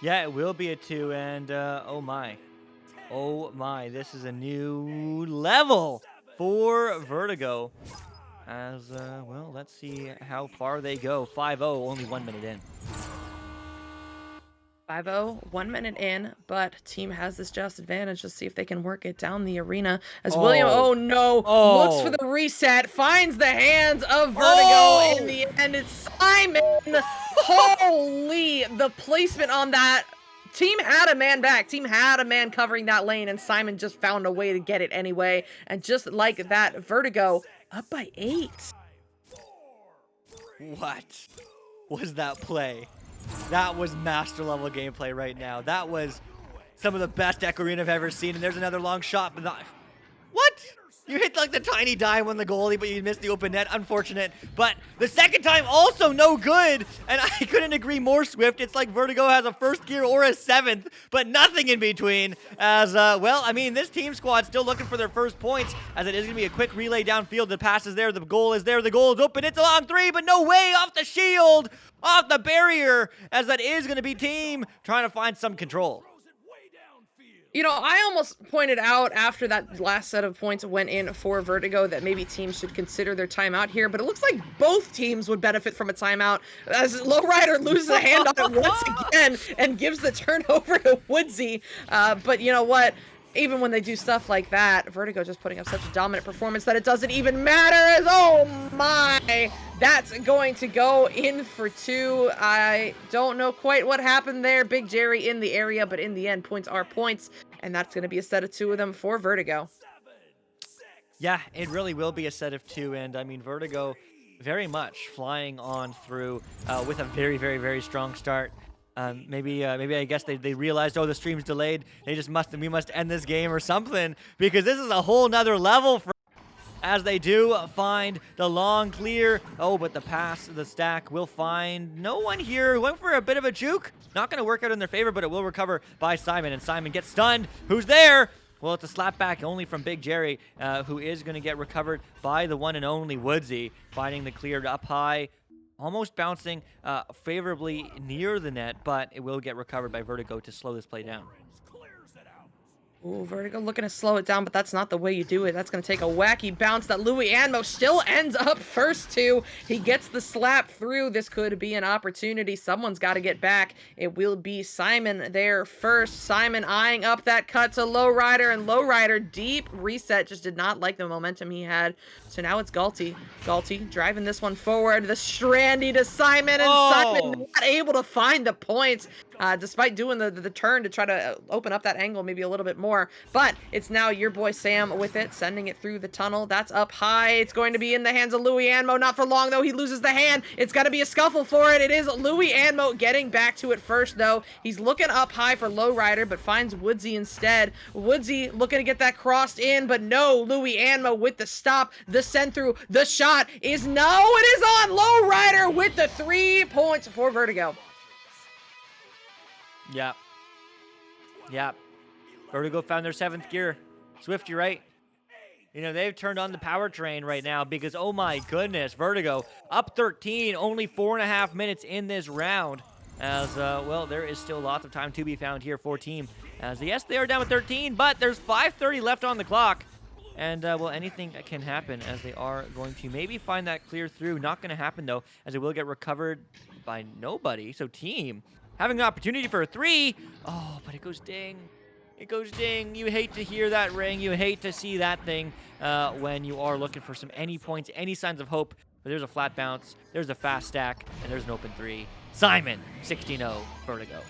Yeah, it will be a 2, and oh my, this is a new level for Vertigo. As well, let's see how far they go. 5-0, only 1 minute in. 5-0, 1 minute in, but team has this just advantage. Let's see if they can work it down the arena. As William, oh no, looks for the reset, finds the hands of Vertigo. In the end, it's Simon. Holy, the placement on that. Team had a man back. Team had a man covering that lane, and Simon just found a way to get it anyway. And just like that, Vertigo up by 8. What was that play? That was master level gameplay right now. That was some of the best Deck Arena I've ever seen. And there's another long shot, but not... What? You hit like the tiny dime on the goalie, but you missed the open net. Unfortunate. But the second time also no good. And I couldn't agree more, Swift. It's like Vertigo has a first gear or a 7th, but nothing in between. As, well, I mean, this team squad's still looking for their first points, as it is going to be a quick relay downfield. The pass is there. The goal is there. The goal is open. It's a long 3, but no way. Off the shield. Off the barrier. As that is going to be team trying to find some control. You know, I almost pointed out after that last set of points went in for Vertigo that maybe teams should consider their timeout here, but it looks like both teams would benefit from a timeout, as Lowrider loses a hand on it once again and gives the turnover to Woodsy. But you know what? Even when they do stuff like that, Vertigo just putting up such a dominant performance that it doesn't even matter, as, oh my, that's going to go in for 2. I don't know quite what happened there. Big Jerry in the area, but in the end, points are points, and that's going to be a set of 2 of them for Vertigo. Yeah, it really will be a set of 2, and I mean, Vertigo very much flying on through with a very, very, very strong start. Maybe I guess they realized, oh, the stream's delayed. We must end this game or something, because this is a whole nother level for, as they do find the long clear. Oh, but the pass, the stack will find no one here. Went for a bit of a juke. Not going to work out in their favor, but it will recover by Simon, and Simon gets stunned. Who's there? Well, it's a slap back only from Big Jerry, who is going to get recovered by the one and only Woodsy, finding the cleared up high. Almost bouncing favorably near the net, but it will get recovered by Vertigo to slow this play down. Ooh, Vertigo looking to slow it down, but that's not the way you do it. That's going to take a wacky bounce that Louis Anmo still ends up first to. He gets the slap through. This could be an opportunity. Someone's got to get back. It will be Simon there first. Simon eyeing up that cut to Lowrider, and Lowrider deep reset. Just did not like the momentum he had. So now it's Galti. Galti driving this one forward. The Strandy to Simon, and Simon not able to find the points. Despite doing the turn to try to open up that angle maybe a little bit more. But it's now your boy Sam with it, sending it through the tunnel. That's up high. It's going to be in the hands of Louis Anmo. Not for long, though. He loses the hand. It's got to be a scuffle for it. It is Louis Anmo getting back to it first, though. He's looking up high for Lowrider, but finds Woodsy instead. Woodsy looking to get that crossed in, but no. Louis Anmo with the stop, the send through, the shot is no. It is on. Lowrider with the 3 points for Vertigo. Yep. Vertigo found their 7th gear. Swift, you're right. You know, they've turned on the powertrain right now because, oh my goodness, Vertigo up 13, only 4.5 minutes in this round. As, well, there is still lots of time to be found here for team. As, yes, they are down with 13, but there's 5:30 left on the clock. And, well, anything can happen as they are going to maybe find that clear through. Not going to happen, though, as it will get recovered by nobody. So team having an opportunity for a 3. Oh, but it goes ding. It goes ding. You hate to hear that ring. You hate to see that thing when you are looking for any points, any signs of hope but there's a flat bounce, there's a fast stack, and there's an open three. Simon, 16-0, Vertigo.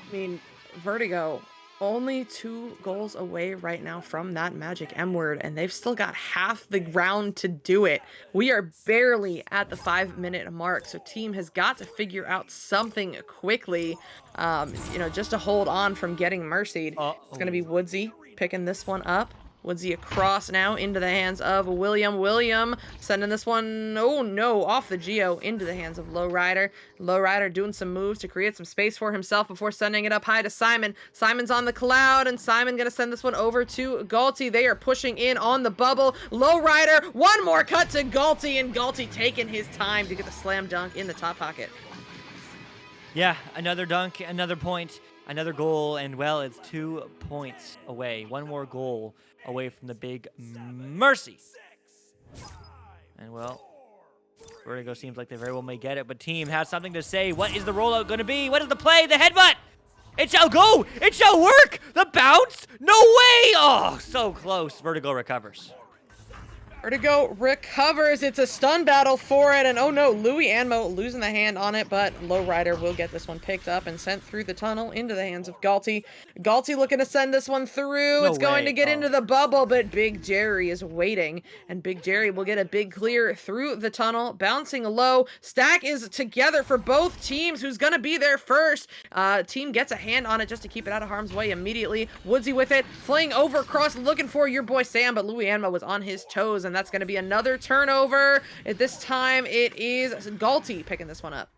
I mean, Vertigo, only 2 goals away right now from that magic M word, and they've still got half the round to do it. We are barely at the 5-minute mark, so team has got to figure out something quickly, just to hold on from getting mercied. It's going to be Woodsy picking this one up. Woodsy across now into the hands of William. William sending this one, oh no, off the Geo into the hands of Lowrider. Lowrider doing some moves to create some space for himself before sending it up high to Simon. Simon's on the cloud, and Simon gonna send this one over to Galti. They are pushing in on the bubble. Lowrider, one more cut to Galti, and Galti taking his time to get the slam dunk in the top pocket. Yeah, another dunk, another point, another goal, and well, it's 2 points away. One more goal away from the big mercy. And well, Vertigo seems like they very well may get it, but team has something to say. What is the rollout going to be? What is the play? The headbutt! It shall go! It shall work! The bounce? No way! Oh, so close. Vertigo recovers. Vertigo recovers. It's a stun battle for it. And oh no, Louis Anmo losing the hand on it, but Lowrider will get this one picked up and sent through the tunnel into the hands of Galti. Galti looking to send this one through. It's going to get into the bubble, but Big Jerry is waiting. And Big Jerry will get a big clear through the tunnel, bouncing low. Stack is together for both teams. Who's going to be there first? Team gets a hand on it just to keep it out of harm's way immediately. Woodsy with it, flaying over across, looking for your boy Sam, but Louis Anmo was on his toes, and that's going to be another turnover. At this time, it is Galti picking this one up.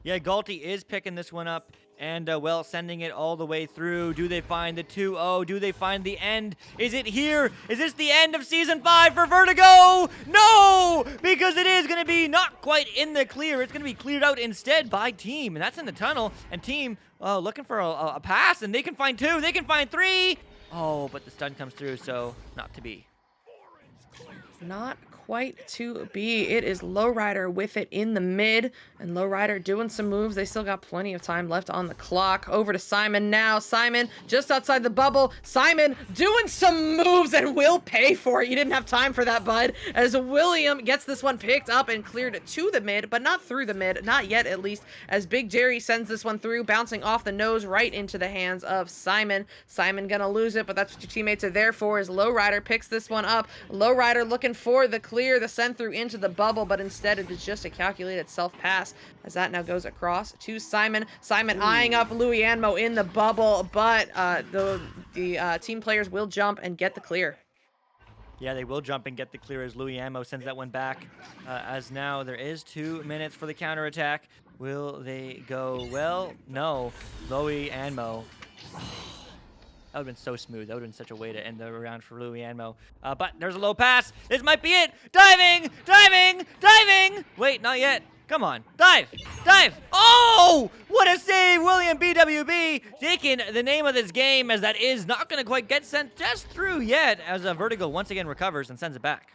Yeah, Galti is picking this one up and, well, sending it all the way through. Do they find the 2-0? Do they find the end? Is it here? Is this the end of Season 5 for Vertigo? No! Because it is going to be not quite in the clear. It's going to be cleared out instead by Team, and that's in the tunnel. And Team looking for a pass, and they can find 2. They can find 3. Oh, but the stun comes through, so not to be. Not quite to be. It is Lowrider with it in the mid, and Lowrider doing some moves. They still got plenty of time left on the clock. Over to Simon now. Simon just outside the bubble. Simon doing some moves and will pay for it. You didn't have time for that, bud. As William gets this one picked up and cleared to the mid, but not through the mid. Not yet, at least, as Big Jerry sends this one through, bouncing off the nose right into the hands of Simon. Simon gonna lose it, but that's what your teammates are there for, as Lowrider picks this one up. Lowrider looking for the clear, the send through into the bubble, but instead it is just a calculated self-pass, as that now goes across to Simon. Simon eyeing up Louis Anmo in the bubble, but the team players will jump and get the clear. Yeah, they will jump and get the clear as Louis Anmo sends that one back, as now there is 2 minutes for the counterattack. Will they go? Well, no. Louis Anmo. That would have been so smooth. That would have been such a way to end the round for Louis Anmo. But there's a low pass. This might be it. Diving! Diving! Diving! Wait, not yet. Come on. Dive! Dive! Oh! What a save! William BWB taking the name of this game, as that is not going to quite get sent just through yet, as Vertigo once again recovers and sends it back.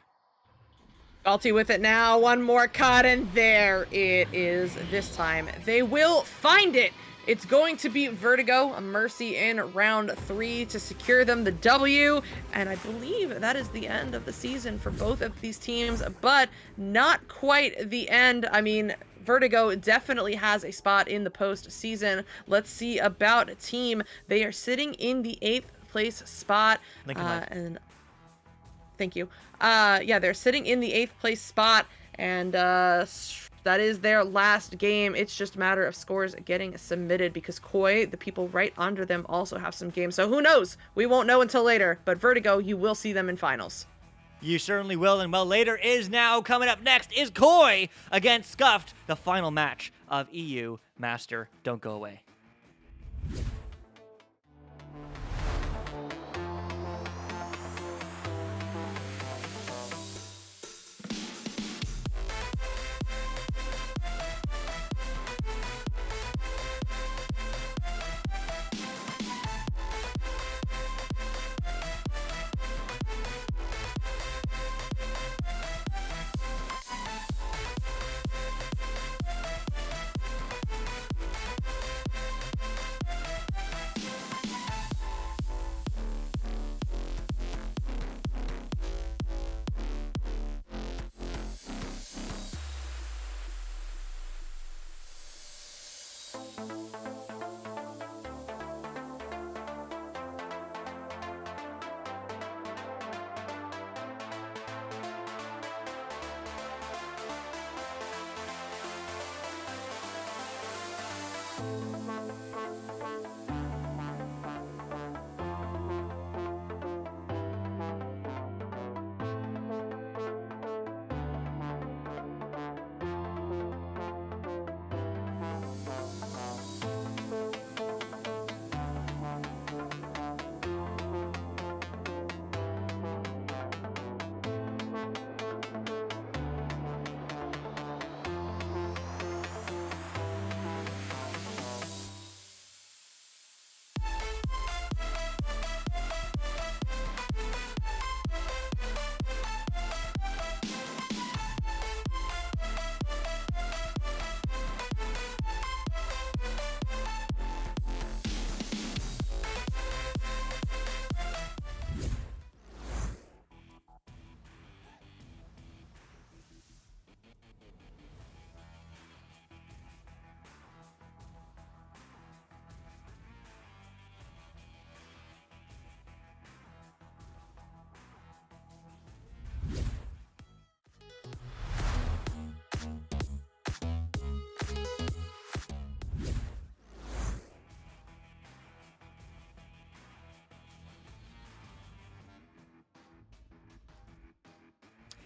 Galti with it now. One more cut, and there it is this time. They will find it. It's going to be Vertigo, a mercy in round 3 to secure them the W, and I believe that is the end of the season for both of these teams, but not quite the end. I mean, Vertigo definitely has a spot in the postseason. Let's see about Team. They are sitting in the 8th place spot, and thank you. Yeah, they're sitting in the 8th place spot, and that is their last game. It's just a matter of scores getting submitted, because Koi, the people right under them, also have some games. So who knows? We won't know until later. But Vertigo, you will see them in finals. You certainly will. And well, later is now. Coming up next is Koi against Scuffed, the final match of EU Master. Don't go away.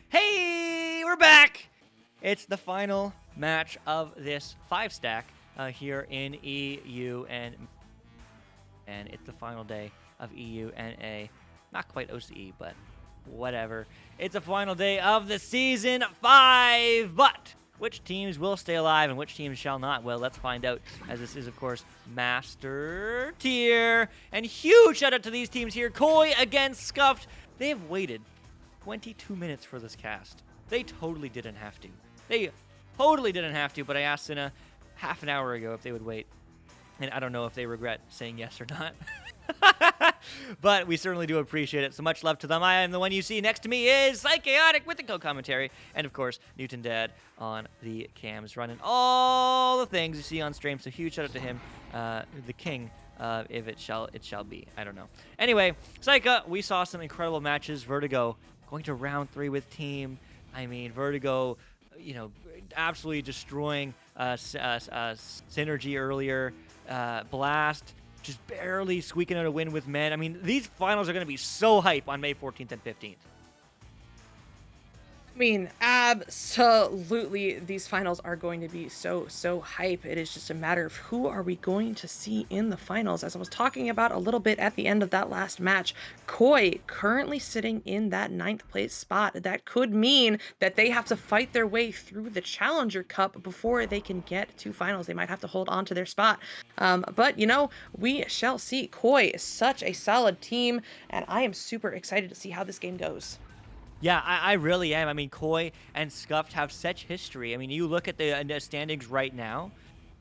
Hey, we're back! It's the final match of this 5-stack here in EU, and it's the final day of EU and A. Not quite OCE, but whatever. It's a final day of the Season 5, but which teams will stay alive and which teams shall not? Well, let's find out, as this is, of course, Master Tier. And huge shout out to these teams here. Koi against Scuffed. They have waited 22 minutes for this cast. They totally didn't have to. They totally didn't have to, but I asked Cinna half an hour ago if they would wait. And I don't know if they regret saying yes or not. But we certainly do appreciate it. So much love to them. I am the one you see next to me is Psychaotic with the co-commentary. And, of course, Newton Dad on the cams running all the things you see on stream. So huge shout out to him, the king. If it shall be. I don't know. Anyway, Psycha, we saw some incredible matches. Vertigo going to round 3 with team. I mean, Vertigo, you know, absolutely destroying Synergy earlier. Blast just barely squeaking out a win with men. I mean, these finals are going to be so hype on May 14th and 15th. I mean, absolutely, these finals are going to be so hype. It is just a matter of who are we going to see in the finals. As I was talking about a little bit at the end of that last match, Koi currently sitting in that 9th place spot. That could mean that they have to fight their way through the Challenger Cup before they can get to finals. They might have to hold on to their spot. But, you know, we shall see. Koi is such a solid team, and I am super excited to see how this game goes. Yeah, I really am. I mean, Koi and Scuffed have such history. I mean, you look at the standings right now.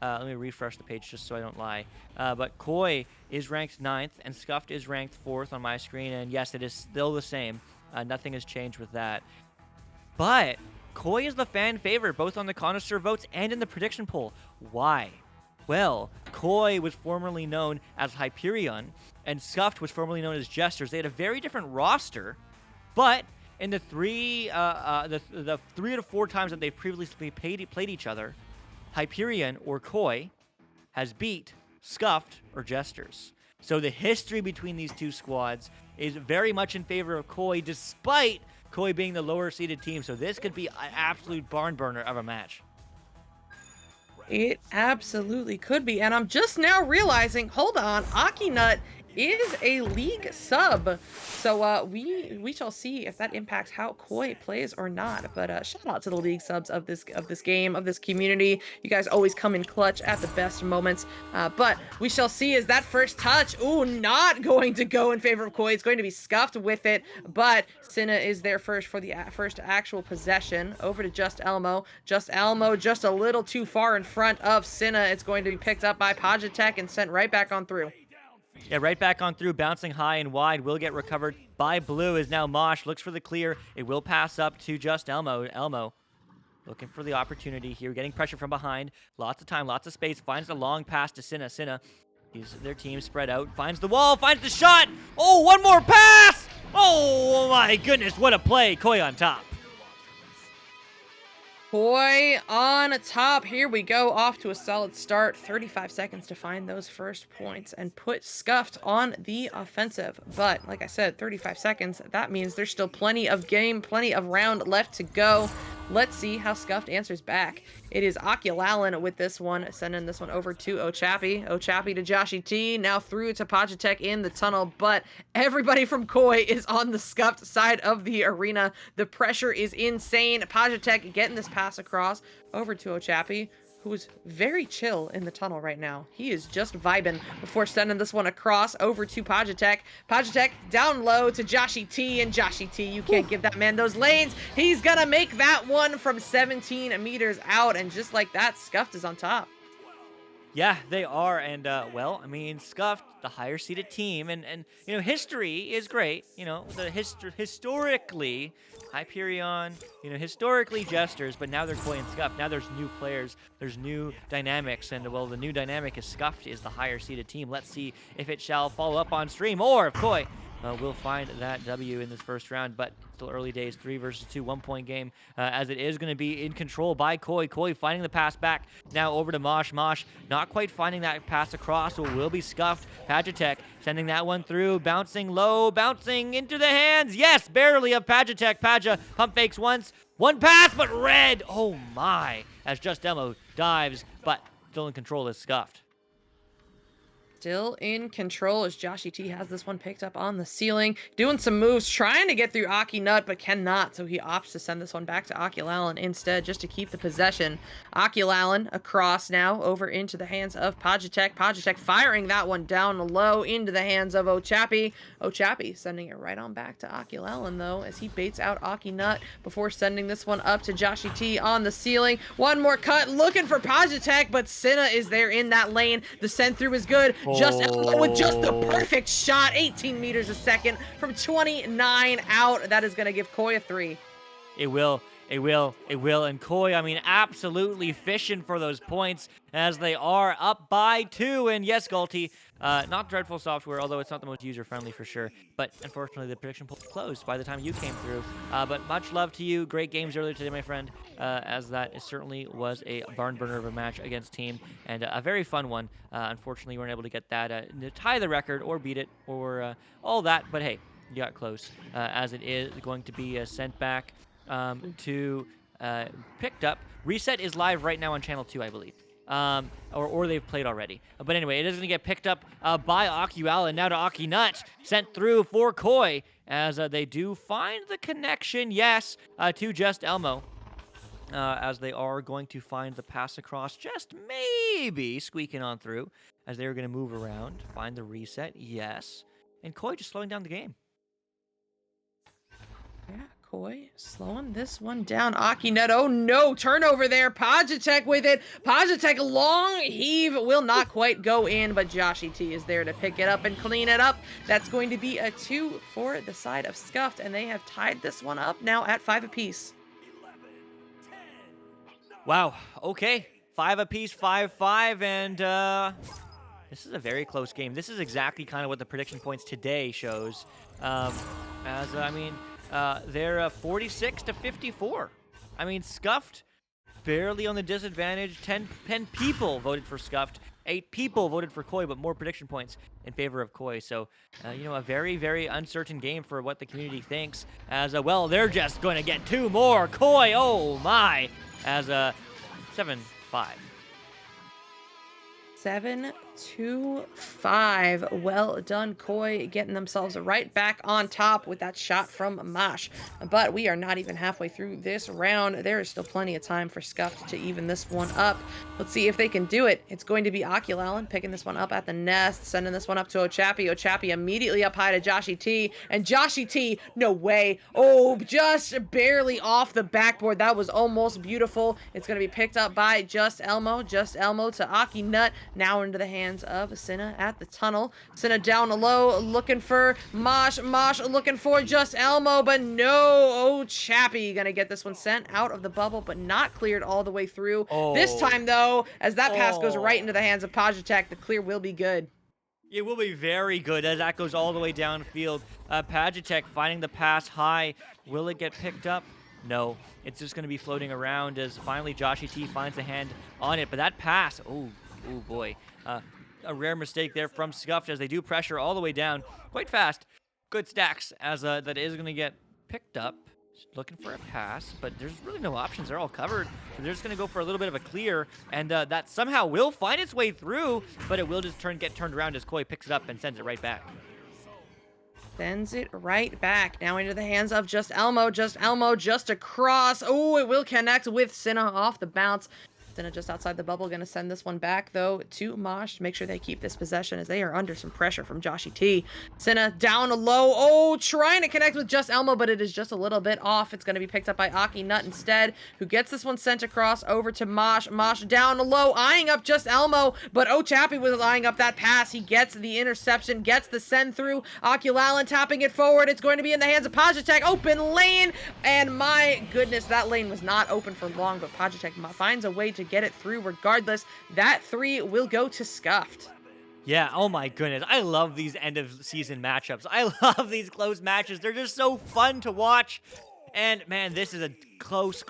Let me refresh the page just so I don't lie. But Koi is ranked 9th, and Scuffed is ranked 4th on my screen. And yes, it is still the same. Nothing has changed with that. But Koi is the fan favorite, both on the Connoisseur votes and in the prediction poll. Why? Well, Koi was formerly known as Hyperion, and Scuffed was formerly known as Jesters. They had a very different roster, but in the 3 out of 4 times that they've previously played each other, Hyperion or Koi has beat Scuffed or Jesters. So the history between these two squads is very much in favor of Koi, despite Koi being the lower seeded team. So this could be an absolute barn burner of a match. It absolutely could be. And I'm just now realizing, hold on, Akinut is a league sub. So we shall see if that impacts how Koi plays or not. But shout out to the league subs of this game, of this community. You guys always come in clutch at the best moments. But we shall see. Is that first touch, not going to go in favor of Koi. It's going to be Scuffed with it. But Cinna is there first for the first actual possession. Over to Just Elmo. Just Elmo just a little too far in front of Cinna. It's going to be picked up by Psychaotic and sent right back on through. Yeah, right back on through, bouncing high and wide, will get recovered by Blue as now Mosh looks for the clear. It will pass up to Just Elmo. Elmo looking for the opportunity here, getting pressure from behind. Lots of time, lots of space, finds the long pass to Cinna. Cinna, their team spread out, finds the wall, finds the shot. Oh, one more pass! Oh my goodness, what a play. Koi on top. Koi on top. Here we go, off to a solid start. 35 seconds to find those first points and put Scuffed on the offensive. But like I said, 35 seconds, that means there's still plenty of game, plenty of round left to go. Let's see how Scuffed answers back. It is Akulalan with this one, sending this one over to Ochapi. Ochapi to Joshy T, now through to Psychaotic in the tunnel, but everybody from Koi is on the Scuffed side of the arena. The pressure is insane. Psychaotic getting this pass across over to Ochapi, who's very chill in the tunnel right now. He is just vibing before sending this one across over to Psychaotic. Psychaotic down low to Joshy T, and Joshy T, you can't give that man those lanes. He's gonna make that one from 17 meters out, and just like that, Scuffed is on top. Yeah, they are, and well, I mean, Scuffed, the higher seeded team, and you know, history is great. You know, the historically Hyperion, you know, historically Jesters, but now they're Koi and Scuffed. Now there's new players, there's new dynamics, and well, the new dynamic is Scuffed is the higher seeded team. Let's see if it shall follow up on stream, or if Koi will find that W in this first round, but still early days, 3 versus 2, 1-point game, as it is going to be in control by Koi. Koi finding the pass back, now over to Mosh. Mosh not quite finding that pass across, so it will be scuffed. Pagitek sending that one through, bouncing low, bouncing into the hands, yes, barely of Pagitek. Paja pump fakes once, one pass, but red, oh my, as Just Elmo dives, but still in control is scuffed. Still in control as Joshy T has this one picked up on the ceiling. Doing some moves, trying to get through Aki Nut, but cannot. So he opts to send this one back to Akilalan instead, just to keep the possession. Akilalan across now over into the hands of Pagitek. Pagitek firing that one down low into the hands of Ochapi. Ochapi sending it right on back to Akilalan, though, as he baits out Aki Nut before sending this one up to Joshy T on the ceiling. One more cut, looking for Pagitek, but Cinna is there in that lane. The send through is good. Just Elmo with just the perfect shot, 18 meters a second from 29 out. That is going to give Koi a 3. It will. It will. It will. And Koi, I mean, absolutely fishing for those points as they are up by 2. And yes, Galti, not dreadful software, although it's not the most user-friendly for sure. But unfortunately, the prediction pool closed by the time you came through. But much love to you. Great games earlier today, my friend, as that certainly was a barn burner of a match against Team and a very fun one. Unfortunately, you weren't able to get that to tie the record or beat it or all that. But hey, you got close, as it is going to be sent back to picked up. Reset is live right now on channel 2, I believe. Or they've played already. But anyway, it is going to get picked up by Akiwala, and now to Aki Nut, sent through for Koi, as they do find the connection, yes, to Just Elmo. As they are going to find the pass across, just maybe squeaking on through, as they're going to move around, find the reset, yes. And Koi just slowing down the game. Yeah, Koi slowing this one down. Aki Nut, oh no, turnover there. Pagitek with it. Pagitek, long heave, will not quite go in, but Joshy T is there to pick it up and clean it up. That's going to be a 2 for the side of Scuffed, and they have tied this one up now at 5 apiece. Wow, okay. 5 apiece, 5-5, and this is a very close game. This is exactly kind of what the prediction points today shows. They're 46 to 54. I mean, Scuffed barely on the disadvantage. 10 people voted for Scuffed. 8 people voted for Koi, but more prediction points in favor of Koi. So, a very, very uncertain game for what the community thinks. As, well, they're just going to get 2 more. Koi, oh my. As, 7-5. 7-5. Well done, Koi, getting themselves right back on top with that shot from Mosh. But we are not even halfway through this round. There is still plenty of time for Scuffed to even this one up. Let's see if they can do it. It's going to be Akilalan picking this one up at the nest, sending this one up to Ochapi. Ochapi immediately up high to Joshy T. And Joshy T, no way. Oh, just barely off the backboard. That was almost beautiful. It's going to be picked up by Just Elmo. Just Elmo to Aki Nut. Now into the hands of Cinna at the tunnel. Cinna down low, looking for Mosh. Mosh looking for Just Elmo, but no. Oh, Chappie gonna get this one sent out of the bubble, but not cleared all the way through. Oh. This time, though, as that pass goes right into the hands of Pagitek, the clear will be good. It will be very good as that goes all the way downfield. Pagitek finding the pass high. Will it get picked up? No. It's just going to be floating around as finally Joshy T finds a hand on it. But that pass, oh boy. A rare mistake there from Scuffed as they do pressure all the way down quite fast. Good stacks as that is going to get picked up. Looking for a pass, but there's really no options. They're all covered. So they're just going to go for a little bit of a clear, and that somehow will find its way through, but it will just get turned around as Koi picks it up and sends it right back. Sends it right back. Now into the hands of Just Elmo. Just Elmo just across. Oh, it will connect with Cinna off the bounce. Cinna just outside the bubble. Going to send this one back, though, to Mosh to make sure they keep this possession as they are under some pressure from Joshy T. Cinna down low. Oh, trying to connect with Just Elmo, but it is just a little bit off. It's going to be picked up by Aki Nut instead, who gets this one sent across over to Mosh. Mosh down low, eyeing up Just Elmo, but Chappie was eyeing up that pass. He gets the interception, gets the send through. Akilalan tapping it forward. It's going to be in the hands of Pagitek. Open lane, and my goodness, that lane was not open for long, but Pagitek finds a way to get it through regardless. That 3 will go to Scuffed. Yeah, oh my goodness. I love these end of season matchups. I love these close matches. They're just so fun to watch. And man, this is a close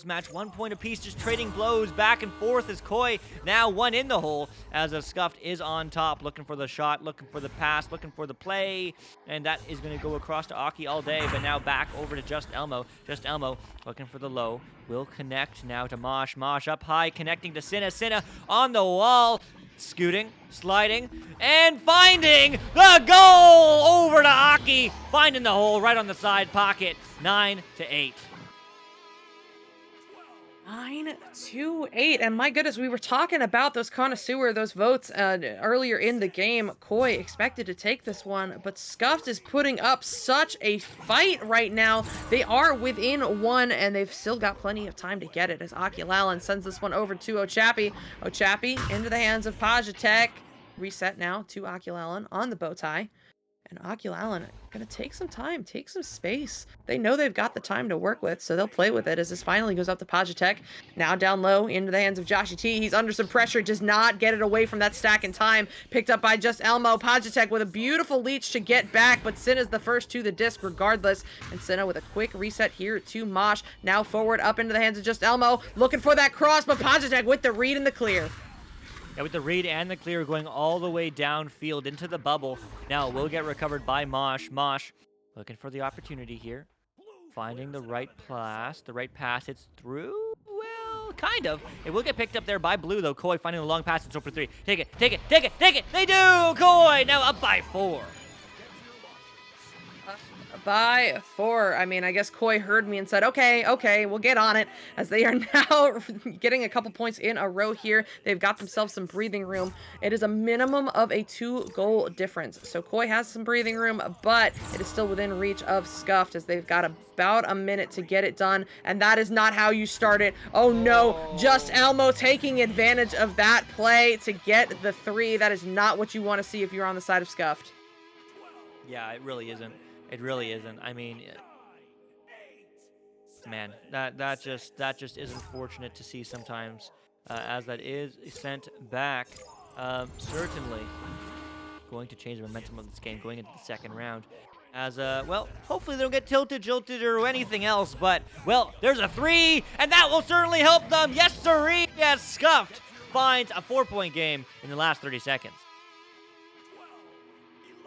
match. 1 point apiece, just trading blows back and forth as Koi now one in the hole as a Scuffed is on top, looking for the shot, looking for the pass, looking for the play. And that is going to go across to Aki all day, but now back over to Just Elmo. Just Elmo looking for the low. Will connect now to Mosh. Mosh up high, connecting to Cinna. Cinna on the wall. Scooting, sliding, and finding the goal over to Aki. Finding the hole right on the side pocket. 9-8. 9-8, and my goodness, we were talking about those connoisseur, those votes earlier in the game. Koi expected to take this one, but Scuffed is putting up such a fight right now. They are within one, and they've still got plenty of time to get it as Akilalan sends this one over to Ochapi. Ochapi into the hands of Pajatek. Reset now to Akilalan on the bow tie. And Akilalan gonna take some time, take some space. They know they've got the time to work with, so they'll play with it as this finally goes up to Pajatek. Now down low into the hands of Joshy T. He's under some pressure, does not get it away from that stack in time. Picked up by Just Elmo. Pajatek with a beautiful leech to get back, but Cinna's the first to the disc regardless. And Cinna with a quick reset here to Mosh. Now forward up into the hands of Just Elmo. Looking for that cross, but Pajatek with the read and the clear. Yeah, with the read and the clear going all the way downfield into the bubble. Now it will get recovered by Mosh. Mosh looking for the opportunity here. Finding the right pass. The right pass. It's through. Well, kind of. It will get picked up there by Blue, though. Koi finding the long pass. It's over 3. Take it. Take it. Take it. Take it. They do. Koi now up by 4. By 4. I mean, I guess Koi heard me and said, okay, we'll get on it, as they are now getting a couple points in a row here. They've got themselves some breathing room. It is a minimum of a 2-goal difference. So Koi has some breathing room, but it is still within reach of Scuffed as they've got about a minute to get it done, and that is not how you start it. Oh no, Just Elmo taking advantage of that play to get the 3. That is not what you want to see if you're on the side of Scuffed. Yeah, it really isn't. It really isn't. I mean, man, that just is unfortunate to see sometimes, as that is sent back. Certainly going to change the momentum of this game going into the second round. As well, hopefully they don't get tilted, jilted, or anything else. But well, there's a 3, and that will certainly help them. Yes, sirree. As Scuffed finds a 4-point game in the last 30 seconds.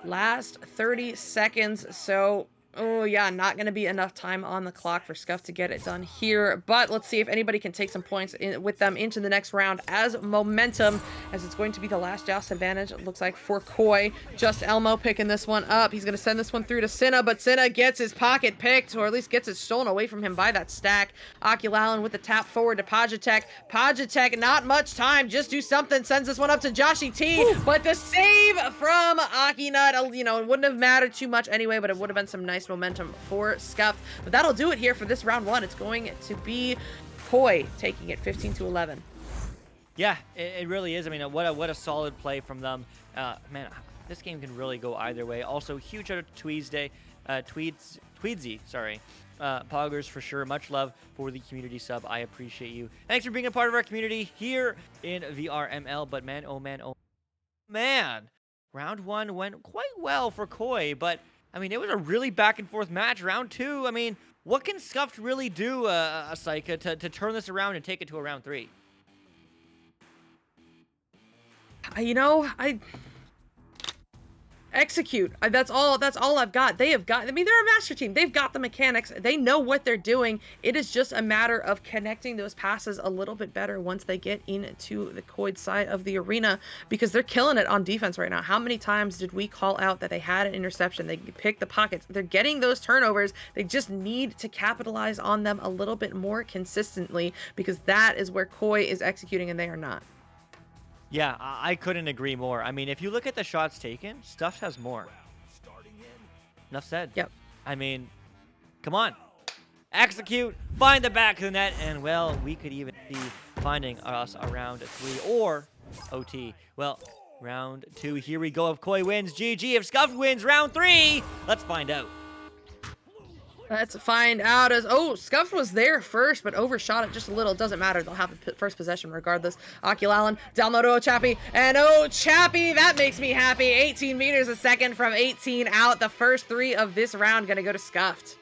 Last 30 seconds, so oh yeah, not going to be enough time on the clock for Scuff to get it done here, but let's see if anybody can take some points with them into the next round as momentum, as it's going to be the last joust advantage, it looks like, for Koi. Just Elmo picking this one up. He's going to send this one through to Cinna, but Cinna gets his pocket picked, or at least gets it stolen away from him by that stack. Akilalan with the tap forward to Pajatek. Pajatek, not much time, just do something, sends this one up to Joshy T. Woo! But the save from Akinut, you know, it wouldn't have mattered too much anyway, but it would have been some nice momentum for Scuffed. But that'll do it here for this round 1. It's going to be Koi taking it 15-11. Yeah, it really is. I mean, what a solid play from them. Man, this game can really go either way. Also, huge shout out to Tweedsy, sorry. Poggers for sure. Much love for the community sub. I appreciate you. Thanks for being a part of our community here in VRML. But man, oh man, round 1 went quite well for Koi, but I mean, it was a really back and forth match. Round 2, I mean, what can Scuffed really do, Psycha, to turn this around and take it to a round 3? You know, execute. That's all I've got. They have got, I mean, they're a master team. They've got the mechanics. They know what they're doing. It is just a matter of connecting those passes a little bit better once they get into the Koi side of the arena, because they're killing it on defense right now. How many times did we call out that they had an interception? They picked the pockets. They're getting those turnovers. They just need to capitalize on them a little bit more consistently, because that is where Koi is executing and they are not. Yeah, I couldn't agree more. I mean, if you look at the shots taken, Stuff has more. Enough said. Yep. I mean, come on. Execute, find the back of the net, and, well, we could even be finding us a round 3 or OT. Well, round 2, here we go. If Koi wins, GG. If Scuff wins, round 3, let's find out. Let's find out as, oh, Scuffed was there first, but overshot it just a little. Doesn't matter. They'll have the first possession regardless. Oculallen down low to Ochappy, and Ochappy, that makes me happy. 18 meters a second from 18 out. The first 3 of this round gonna go to Scuffed.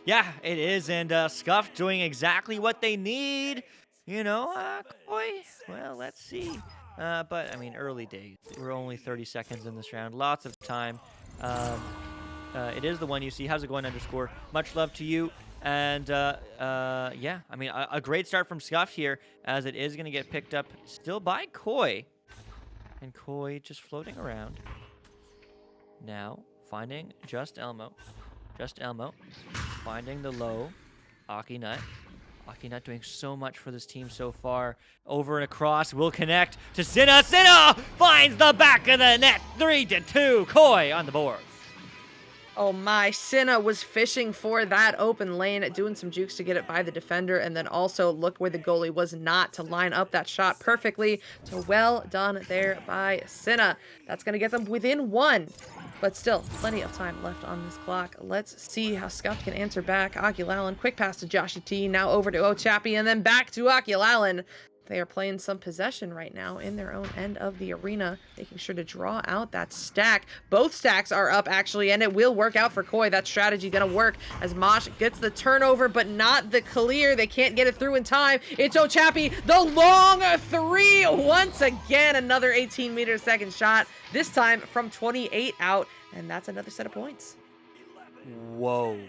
Yeah, it is, and Scuffed doing exactly what they need. You know, Koi, well, let's see. But, I mean, early days. We're only 30 seconds in this round. Lots of time. It is the one you see. How's it going, underscore? Much love to you. And, yeah, I mean, a great start from Scuffed here, as it is going to get picked up still by Koi. And Koi just floating around. Now, finding Just Elmo. Just Elmo. Finding the low. Aki Nut. Aki Nut doing so much for this team so far. Over and across. Will connect to Sinna. Sinna finds the back of the net. 3-2. Koi on the board. Oh my, Sinna was fishing for that open lane, doing some jukes to get it by the defender, and then also look where the goalie was not to line up that shot perfectly. So well done there by Sinna. That's going to get them within 1. But still, plenty of time left on this clock. Let's see how Scuffed can answer back. Oculallen, quick pass to Joshy T, now over to Ochappy, and then back to Oculallen. They are playing some possession right now in their own end of the arena, making sure to draw out that stack. Both stacks are up, actually, and it will work out for Koi. That strategy gonna work as Mosh gets the turnover, but not the clear. They can't get it through in time. It's Ochappy, the long 3. Once again, another 18-meter second shot, this time from 28 out, and that's another set of points. Whoa.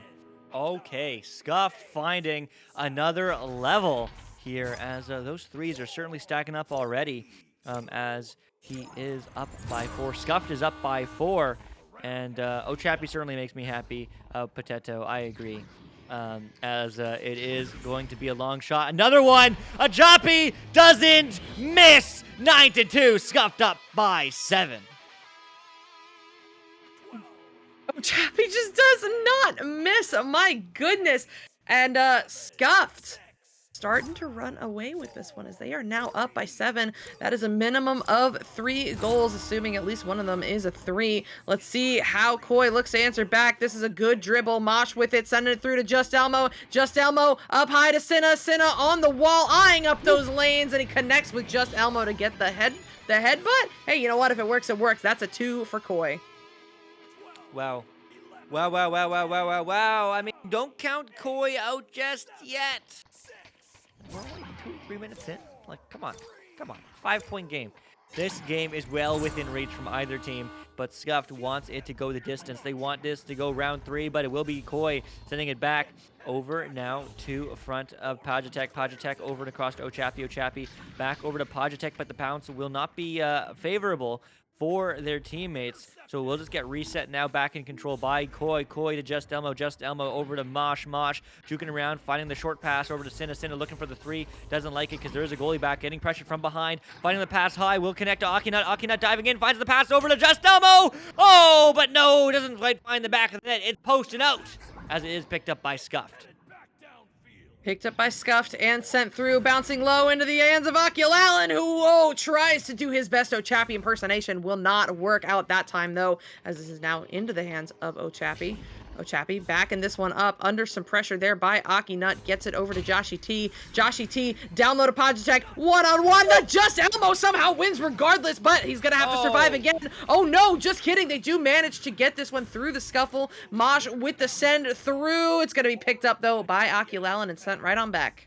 Okay, Scuffed finding another level here, as those threes are certainly stacking up already, as he is up by 4. Scuffed is up by 4, and Ochappy certainly makes me happy. Potato, I agree, as it is going to be a long shot. Another one! Ochappy doesn't miss! 9-2, Scuffed up by 7. Ochappy just does not miss, my goodness. And Scuffed starting to run away with this one, as they are now up by 7. That is a minimum of 3 goals, assuming at least one of them is a 3. Let's see how Koi looks to answer back. This is a good dribble. Mosh with it, sending it through to Just Elmo. Just Elmo up high to Sinna. Sinna on the wall, eyeing up those lanes, and he connects with Just Elmo to get the headbutt. Hey, you know what? If it works, it works. That's a 2 for Koi. Wow. Wow. I mean, don't count Koi out just yet. We're only 2-3 minutes in. Like, come on. 5-point game. This game is well within reach from either team, but Scuffed wants it to go the distance. They want this to go round 3, but it will be Koi sending it back over now to front of Pajatek. Pajatek over and across to Ochappy. Ochappy back over to Pajatek, but the pounce will not be favorable for their teammates. So we'll just get reset now, back in control by Koi. Koi to Just Elmo. Just Elmo over to Mosh. Mosh juking around, finding the short pass over to Sinna. Sinna looking for the 3. Doesn't like it because there is a goalie back, getting pressured from behind. Finding the pass high. Will connect to Aki Nut. Aki Nut diving in, finds the pass over to Just Elmo. Oh, but no, doesn't quite find the back of the net. It's posted out as it is picked up by Scuffed. Picked up by Scuffed and sent through, bouncing low into the hands of Oculallen, who, tries to do his best Ochappy impersonation. Will not work out that time, though, as this is now into the hands of Ochappy. Ochappy backing this one up under some pressure there by Aki Nut. Gets it over to Joshy T. Joshy T down low to Pajatek. One-on-one. The Just Elmo somehow wins regardless, but he's going to have to survive again. Oh, no, just kidding. They do manage to get this one through the scuffle. Mosh with the send through. It's going to be picked up, though, by Oculallen and sent right on back.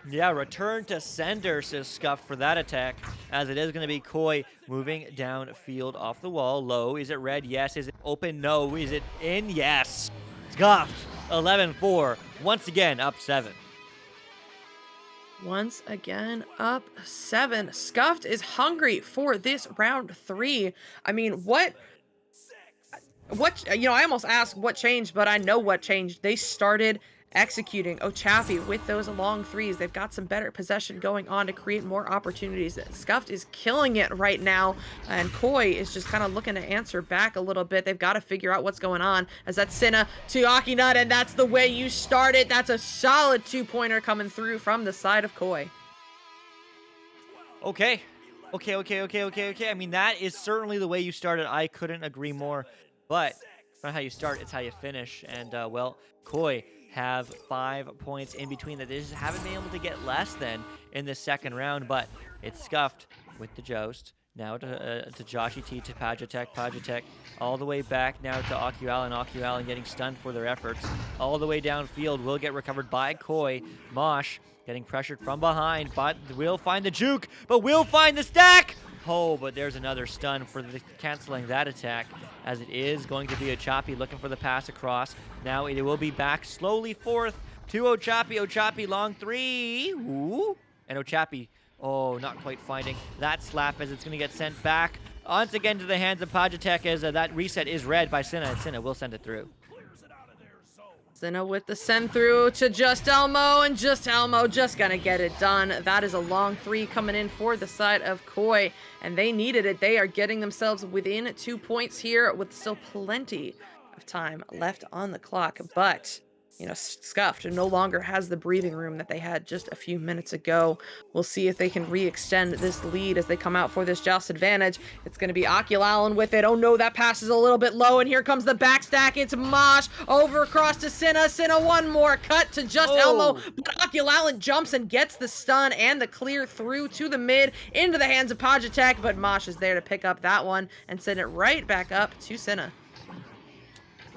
Yeah, return to sender, says Scuffed for that attack, as it is going to be Koi moving downfield off the wall. Low. Is it red? Yes. Is it open? No. Is it in? Yes. Scuffed. 11-4. Once again, up 7. Once again, up 7. Scuffed is hungry for this round 3. I mean, what, I almost asked what changed, but I know what changed. They started executing. Ochappy with those long 3s. They've got some better possession going on to create more opportunities. Scuffed is killing it right now, and Koi is just kind of looking to answer back a little bit. They've got to figure out what's going on, as that's Sinna to Aki Nut, and that's the way you start it. That's a solid 2-pointer coming through from the side of Koi. Okay. I mean, that is certainly the way you started. I couldn't agree more. But not how you start, it's how you finish. And, well, Koi have 5 points in between that they just haven't been able to get less than in the second round, but it's scuffed with the Joust. Now to Joshi T, to Pajatek, all the way back now to AquaLan getting stunned for their efforts. All the way downfield will get recovered by Koi. Mosh getting pressured from behind, but will find the juke, but will find the stack! Oh, but there's another stun for canceling that attack, as it is going to be Ochapi looking for the pass across. Now it will be back slowly forth to Ochapi. Ochapi long three. Ooh. And Ochapi, oh, not quite finding that slap as it's going to get sent back once again to the hands of Pajatek as that reset is read by Cinna, and Cinna will send it through. Cinna with the send through to Just Elmo, and Just Elmo just gonna get it done. That is a long three coming in for the side of Koi, and they needed it. They are getting themselves within 2 points here with still plenty of time left on the clock, but you know, Scuffed no longer has the breathing room that they had just a few minutes ago. We'll see if they can re-extend this lead as they come out for this Joust advantage. It's going to be AquaLan with it. Oh no, that pass is a little bit low, and here comes the backstack. It's Mosh over across to Cinna. Cinna, one more cut to Just Elmo, but AquaLan jumps and gets the stun and the clear through to the mid into the hands of Pajatek, but Mosh is there to pick up that one and send it right back up to Cinna.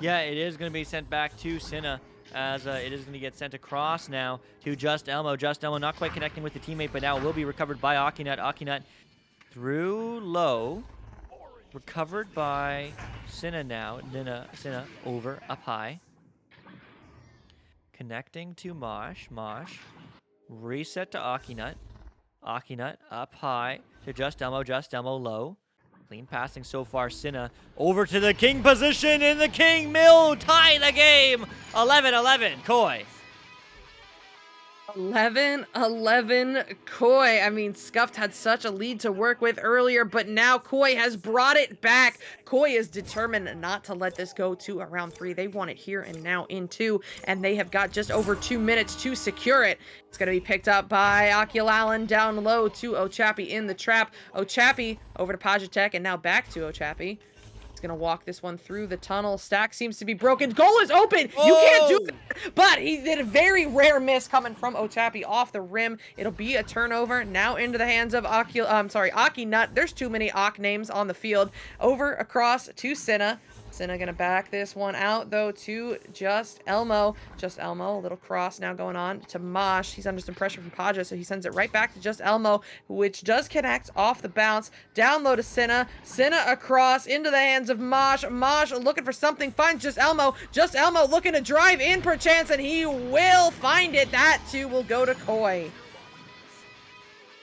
Yeah, it is going to be sent back to Cinna, as it is going to get sent across now to Just Elmo. Just Elmo not quite connecting with the teammate, but now will be recovered by Akinut. Akinut through low. Recovered by Cinna now. Cinna over up high. Connecting to Mosh. Mosh. Reset to Akinut. Akinut up high to Just Elmo. Just Elmo low. Clean passing so far. Cinna over to the king position, and the king will tie the game. 11-11, Koi. 11-11 Koi. I mean, Scuffed had such a lead to work with earlier, but now Koi has brought it back. Koi is determined not to let this go to a round 3. They want it here and now in 2, and they have got just over 2 minutes to secure it. It's going to be picked up by AquaLan down low to Ochapi in the trap. Ochapi over to Pajatek, and now back to Ochapi. He's going to walk this one through the tunnel. Stack seems to be broken. Goal is open. Oh! You can't do that. But he did a very rare miss coming from Ochapi off the rim. It'll be a turnover now into the hands of Akinut. There's too many Ak names on the field. Over across to Cinna. Cinna gonna back this one out though to Just Elmo. Just Elmo, a little cross now going on to Mosh. He's under some pressure from Paja, so he sends it right back to Just Elmo, which does connect off the bounce. Down low to Cinna. Cinna across into the hands of Mosh. Mosh looking for something, finds Just Elmo. Just Elmo looking to drive in perchance, and he will find it. That too will go to Koi.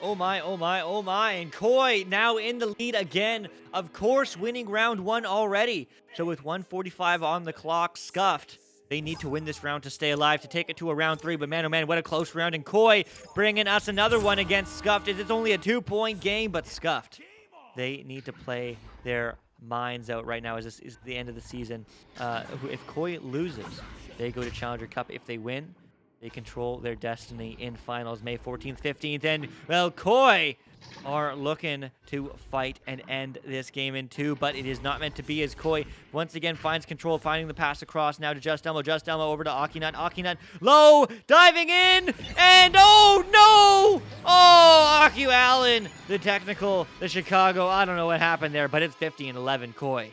Oh my, oh my, oh my. And Koi now in the lead again. Of course, winning round 1 already. So with 1:45 on the clock, Scuffed, they need to win this round to stay alive, to take it to a round 3. But man, oh man, what a close round. And Koi bringing us another one against Scuffed. It's only a 2-point game, but Scuffed, they need to play their minds out right now as this is the end of the season. If Koi loses, they go to Challenger Cup. If they win, they control their destiny in finals May 14th, 15th, and, well, Koi are looking to fight and end this game in 2, but it is not meant to be as Koi once again finds control, finding the pass across now to Just Elmo. Just Elmo over to Akinut. Akinut low, diving in, and oh no! Oh, AquaLan, the technical, the Chicago, I don't know what happened there, but it's 15-11 Koi.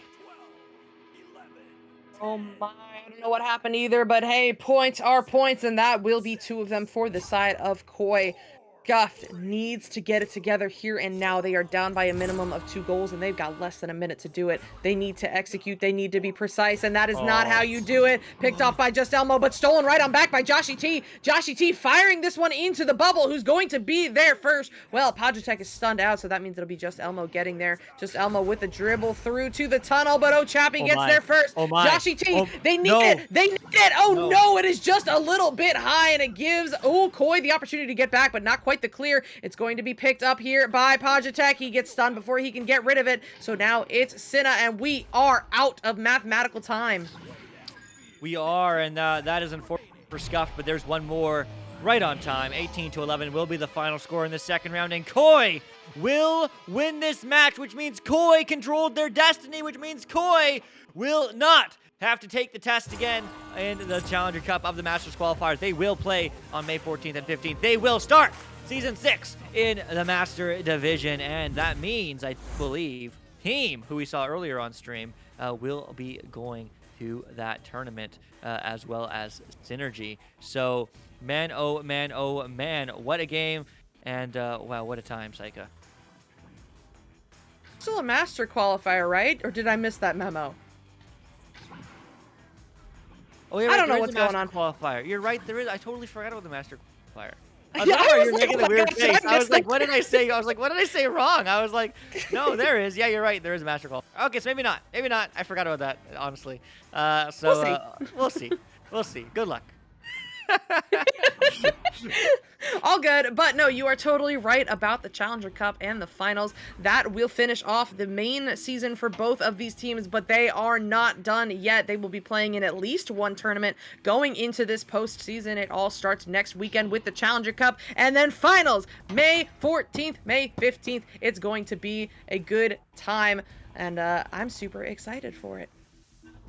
Oh my, I don't know what happened either, but hey, points are points, and that will be 2 of them for the side of Koi. Scuffed needs to get it together here and now. They are down by a minimum of 2 goals, and they've got less than a minute to do it. They need to execute. They need to be precise, and that is not how you do it. Picked off by Just Elmo, but stolen right on back by Joshi T. Joshi T firing this one into the bubble. Who's going to be there first? Well, Pajatek is stunned out, so that means it'll be Just Elmo getting there. Just Elmo with the dribble through to the tunnel, but Ochapi gets there first. Joshi T, they need it. They need it. Oh no, it is just a little bit high, and it gives Koi the opportunity to get back, but not quite the clear. It's going to be picked up here by Pajatek. He gets stunned before he can get rid of it. So now it's Cinna, and we are out of mathematical time. We are, and that is unfortunate for Scuffed, but there's one more right on time. 18-11 will be the final score in the second round, and Koi will win this match, which means Koi controlled their destiny, which means Koi will not have to take the test again in the Challenger Cup of the Masters qualifiers. They will play on May 14th and 15th. They will start Season 6 in the Master Division, and that means, I believe, Team, who we saw earlier on stream, will be going to that tournament, as well as Synergy. So, man, oh man, what a game, and wow, what a time, Psycha. Still a Master qualifier, right? Or did I miss that memo? Oh, yeah, I don't know what's going on. Qualifier. You're right. There is. I totally forgot about the Master qualifier. Yeah, You're making a weird face. I was like, what did I say? I was like, what did I say wrong? I was like, no, there is. Yeah, you're right. There is a Master qualifier. Okay, so maybe not. Maybe not. I forgot about that, honestly. We'll see. We'll see. Good luck. All good, but no, you are totally right about the Challenger Cup and the finals. That will finish off the main season for both of these teams, but they are not done yet. They will be playing in at least one tournament going into this postseason. It all starts next weekend with the Challenger Cup, and then finals May 14th, May 15th. It's going to be a good time, and I'm super excited for it.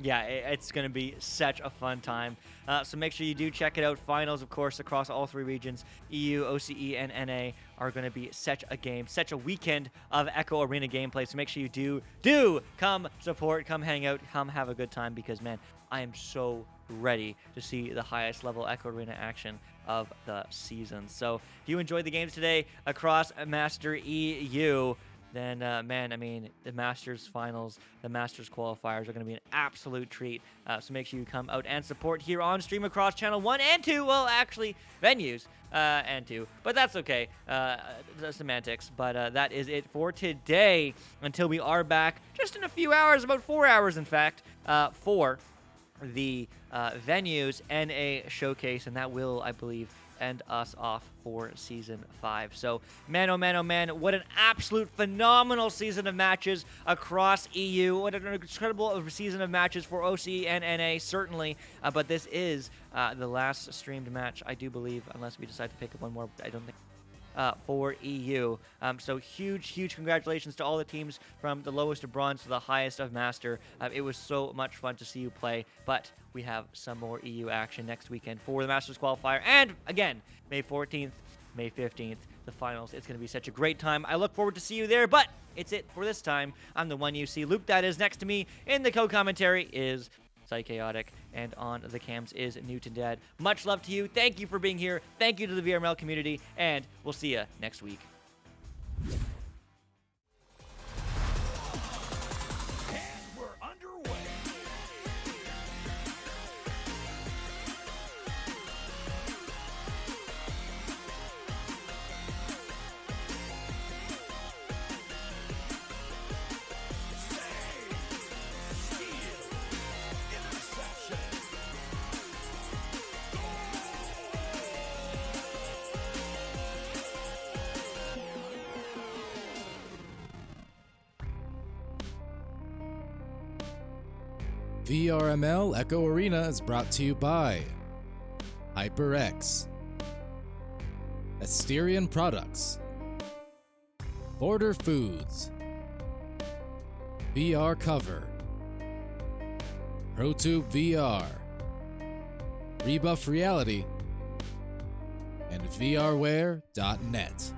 Yeah, it's going to be such a fun time. So make sure you do check it out. Finals, of course, across all three regions, EU, OCE, and NA, are going to be such a game, such a weekend of Echo Arena gameplay. So make sure you do come support, come hang out, come have a good time, because, man, I am so ready to see the highest level Echo Arena action of the season. So if you enjoyed the games today across Master EU, then, man, I mean, the Masters finals, the Masters qualifiers are going to be an absolute treat. So make sure you come out and support here on stream across Channel 1 and 2. Well, actually, venues and 2. But that's okay. The semantics. But that is it for today. Until we are back just in a few hours, about 4 hours, in fact, for the venues NA showcase. And that will, I believe, end us off for Season 5. So, man, oh man, what an absolute phenomenal season of matches across EU. What an incredible season of matches for OCE and NA, certainly. But this is the last streamed match, I do believe, unless we decide to pick up one more. I don't think. For EU. So huge congratulations to all the teams from the lowest of bronze to the highest of master. It was so much fun to see you play, but we have some more EU action next weekend for the Masters qualifier, and again, May 14th, May 15th, the finals. It's going to be such a great time. I look forward to see you there, but it's it for this time. I'm the one you see. Luke, that is next to me in the co-commentary, is Psychaotic, and on the cams is Newton Dad. Much love to you. Thank you for being here. Thank you to the VRML community, and we'll see you next week. VRML Echo Arena is brought to you by HyperX, Asterion Products, Border Foods, VR Cover, ProTube VR, Rebuff Reality, and VRware.net.